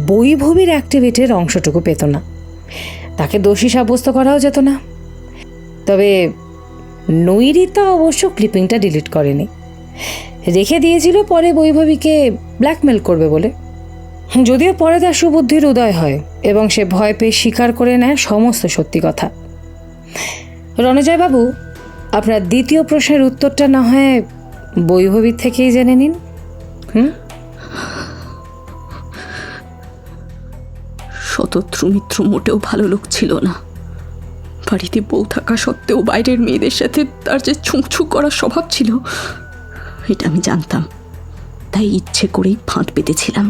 Speaker 5: বৈভবীর অ্যাক্টিভিটির অংশটুকু পেত না, তাকে দোষী সাব্যস্ত করাও যেত না। তবে নৈরিতা অবশ্য ক্লিপিংটা ডিলিট করেনি, রেখে দিয়েছিল পরে বৈভবীকে ব্ল্যাকমেল করবে বলে। যদিও পরে তার সুবুদ্ধির উদয় হয় এবং সে ভয় পেয়ে স্বীকার করে নেয় সমস্ত সত্যি কথা। রণজয়বাবু, আপনার দ্বিতীয় প্রশ্নের উত্তরটা না হয় বৈভবীর থেকেই জেনে নিন।
Speaker 8: শতদ্রু মিত্র মোটেও ভালো লোক ছিল না। বাড়িতে বউ থাকা সত্ত্বেও বাইরের মেয়েদের সাথে তার যে ছুঁকছু করার স্বভাব ছিল, এটা আমি জানতাম। তাই ইচ্ছে করেই ফাঁদ পেতেছিলাম।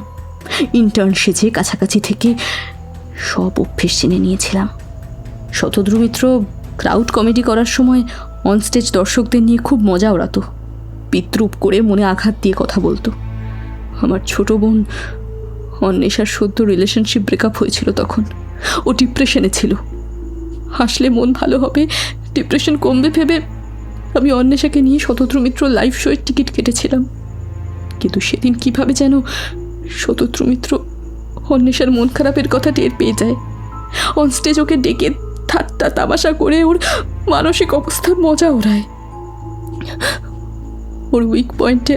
Speaker 8: ইন্টার্ন সেজে কাছাকাছি থেকে সব অভ্যেস জেনে নিয়েছিলাম। শতদ্রু মিত্র ক্রাউড কমেডি করার সময় অনস্টেজ দর্শকদের নিয়ে খুব মজা ওড়াতো। বিদ্রূপ করে মনে আঘাত দিয়ে কথা বলতো। আমার ছোট বোন অন্বেষার সদ্য রিলেশনশিপ ব্রেকআপ হয়েছিল তখন। ও ডিপ্রেশনে ছিল। হাসলে মন ভালো হবে, ডিপ্রেশন কমবে ভেবে আমি অন্বেষাকে নিয়ে শতদ্রু মিত্র লাইভ শোয়ের টিকিট কেটেছিলাম। কিন্তু সেদিন কিভাবে যেন শতদ্রু মিত্র অন্বেষার মন খারাপের কথা টের পেয়ে যায়। অন স্টেজ ওকে ডেকে ঠাট্টা তামাশা করে ওর মানসিক অবস্থার মজা ওড়ায়, ওর উইক পয়েন্টে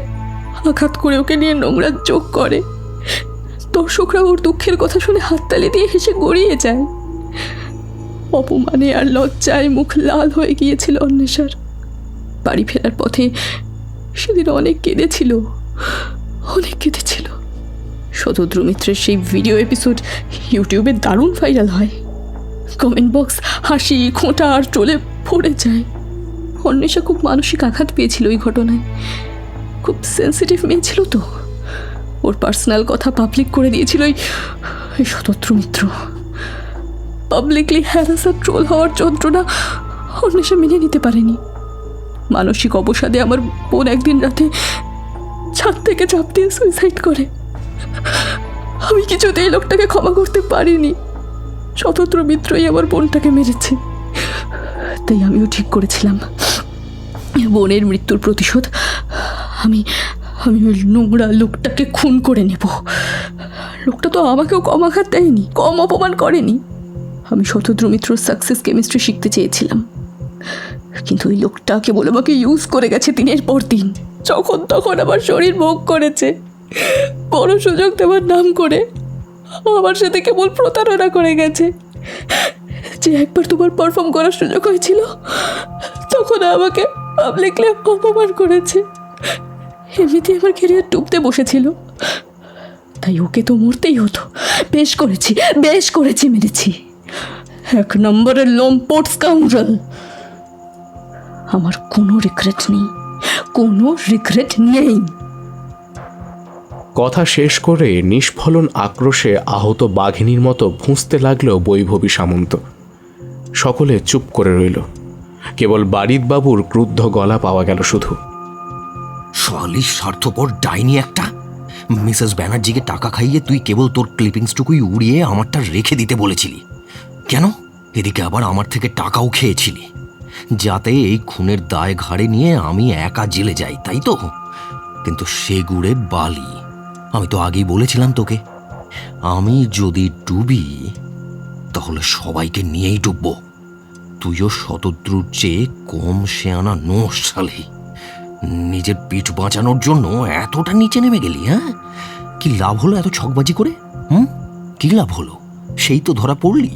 Speaker 8: আঘাত করে ওকে নিয়ে নোংরা যোগ করে। দর্শকরা ওর দুঃখের কথা শুনে হাততালি দিয়ে হেসে গড়িয়ে যায়। অপমানে আর লজ্জায় মুখ লাল হয়ে গিয়েছিল অন্বেষার। বাড়ি ফেরার পথে সেদিন অনেক কেঁদেছিল। শতদ্রু মিত্রের সেই ভিডিও এপিসোড ইউটিউবে দারুণ ভাইরাল হয়। কমেন্ট বক্স হাসি খোঁটা আর ট্রোলে ভরে যায়। অন্বেষা খুব মানসিক আঘাত পেয়েছিল ওই ঘটনায়। খুব সেন্সিটিভ মেয়ে ছিল তো, ওর পার্সোনাল কথা পাবলিক করে দিয়েছিল এই শতদ্রু মিত্র। পাবলিকলি হ্যারাস আর ট্রোল হওয়ার যন্ত্রণা অন্বেষা মেনে নিতে পারেনি। মানসিক অবসাদে আমার বোন একদিন রাতে ছাদ থেকে ঝাঁপ দিয়ে সুইসাইড করে। আমি কিছুতেই লোকটাকে ক্ষমা করতে পারিনি। শতদ্রু মিত্রই আমার বোনটাকে মেরেছে। তাই আমিও ঠিক করেছিলাম বোনের মৃত্যুর প্রতিশোধ আমি ওই নোংরা লোকটাকে খুন করে নেব। লোকটা তো আমাকেও কম আঘাত দেয়নি, কম অপমান করেনি। আমি শতদ্রু মিত্রর সাকসেস কেমিস্ট্রি শিখতে চেয়েছিলাম, কিন্তু ওই লোকটা কেবল আমাকে ইউজ করে গেছে দিনের পর দিন। যখন তখন আমার শরীর ভোগ করেছে, বড় সুযোগ দেওয়ার নাম করে আমার সাথে কেবল প্রতারণা করে গেছে। যে একবার তোমার পারফর্ম করার সুযোগ হয়েছিল তখন আমাকে পাবলিকলি অপমান করেছে। এমনিতে আমার ক্যারিয়ার ডুবতে বসেছিল, তাই ওকে তো মরতেই হতো। বেশ করেছি মেরেছি। 1 নম্বরের লম্পট স্কাউন্ডার। আমার কোনো রিগ্রেট নেই।
Speaker 2: কথা শেষ করে নিষ্ফলন আক্রোশে আহত বাঘিনীর মতো ফুঁসতে লাগলো বৈভবী সামন্ত। সকলে চুপ করে রইল। কেবল বারিদবাবুর ক্রুদ্ধ গলা পাওয়া গেল শুধু।
Speaker 7: শালিশ স্বার্থপর ডাইনি একটা! মিসেস ব্যানার্জিকে টাকা খাইয়ে তুই কেবল তোর ক্লিপিংসটুকুই উড়িয়ে আমারটা রেখে দিতে বলেছিলি কেন? এদিকে আবার আমার থেকে টাকাও খেয়েছিলি, যাতে এই খুনের দায় ঘাড়ে নিয়ে আমি একা জেলে যাই, তাই তো? কিন্তু সে গুড়ে বালি। আমি তো আগেই বলেছিলাম তোকে, আমি যদি ডুবি তাহলে সবাইকে নিয়েই ডুববো। তুইও শতদ্রুর চেয়ে কম শেয়ানা নোস শালি। নিজের পিঠ বাঁচানোর জন্য এতটা নিচে নেমে গেলি, হ্যাঁ? কি লাভ হলো এত ছকবাজি করে? কি লাভ হলো? সেই তো ধরা পড়লি।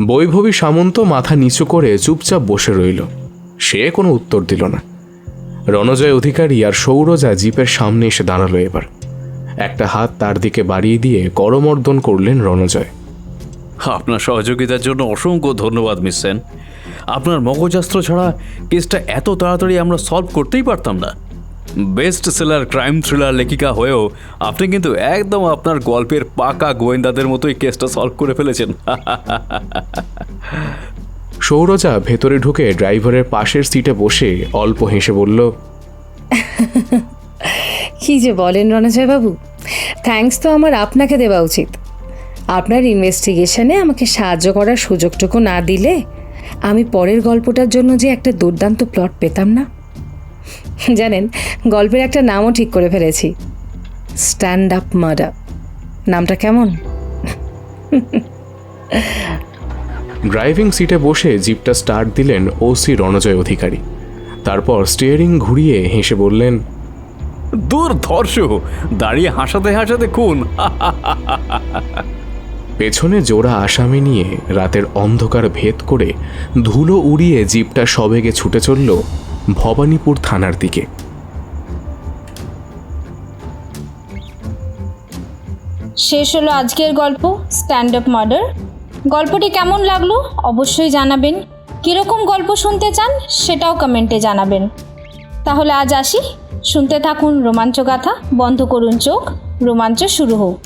Speaker 2: বৈভবী সামন্ত মাথা নিচু করে চুপচাপ বসে রইল। সে কোনো উত্তর দিল না। রণজয় অধিকারী আর সৌরজা জিপের সামনে এসে দাঁড়ালো। এবার একটা হাত তার দিকে বাড়িয়ে দিয়ে করমর্দন করলেন রণজয়।
Speaker 10: আপনার সহযোগিতার জন্য অসংখ্য ধন্যবাদ মিস সেন। আপনার মগজাস্ত্র ছাড়া কেসটা এত তাড়াতাড়ি আমরা সলভ করতেই পারতাম না। বেস্ট সেলার ক্রাইম থ্রিলার লেখিকা হয়েও আপনি কিন্তু একদম আপনার গল্পের পাকা গোয়েন্দাদের মতোই কেসটা সলভ করে ফেলেছেন।
Speaker 2: সৌরজা ভেতরে ঢুকে ড্রাইভারের পাশের সিটে বসে অল্প হেসে বলল,
Speaker 5: কি যে বলেন রণজয়বাবু, থ্যাঙ্কস তো আমার আপনাকে দেওয়া উচিত। আপনার ইনভেস্টিগেশনে আমাকে সাহায্য করার সুযোগটুকু না দিলে আমি পরের গল্পটার জন্য যে একটা দুর্দান্ত প্লট পেতাম না। জানেন, গল্পের একটা নামও ঠিক করে ফেলেছি, স্ট্যান্ড আপ মার্ডার। নামটা কেমন?
Speaker 2: ড্রাইভিং সিটে বসে জিপটা স্টার্ট দিলেন ওসি রণজয় অধিকারী। তারপর স্টিয়ারিং ঘুরিয়ে হেসে বললেন,
Speaker 10: দুর্ধর্ষ! দাঁড়িয়ে হাসাতে খুন।
Speaker 2: পেছনে জোড়া আসামি নিয়ে রাতের অন্ধকার ভেদ করে ধুলো উড়িয়ে জিপটা সবেগে ছুটে চলল ভবানীপুর থানার দিকে।
Speaker 3: শেষ হলো আজকের গল্প স্ট্যান্ড আপ মার্ডার। গল্পটি কেমন লাগলো অবশ্যই জানাবেন। কীরকম গল্প শুনতে চান সেটাও কমেন্টে জানাবেন। তাহলে আজ আসি, শুনতে থাকুন রোমাঞ্চ গাথা। বন্ধ করুন চোখ, রোমাঞ্চ শুরু হোক।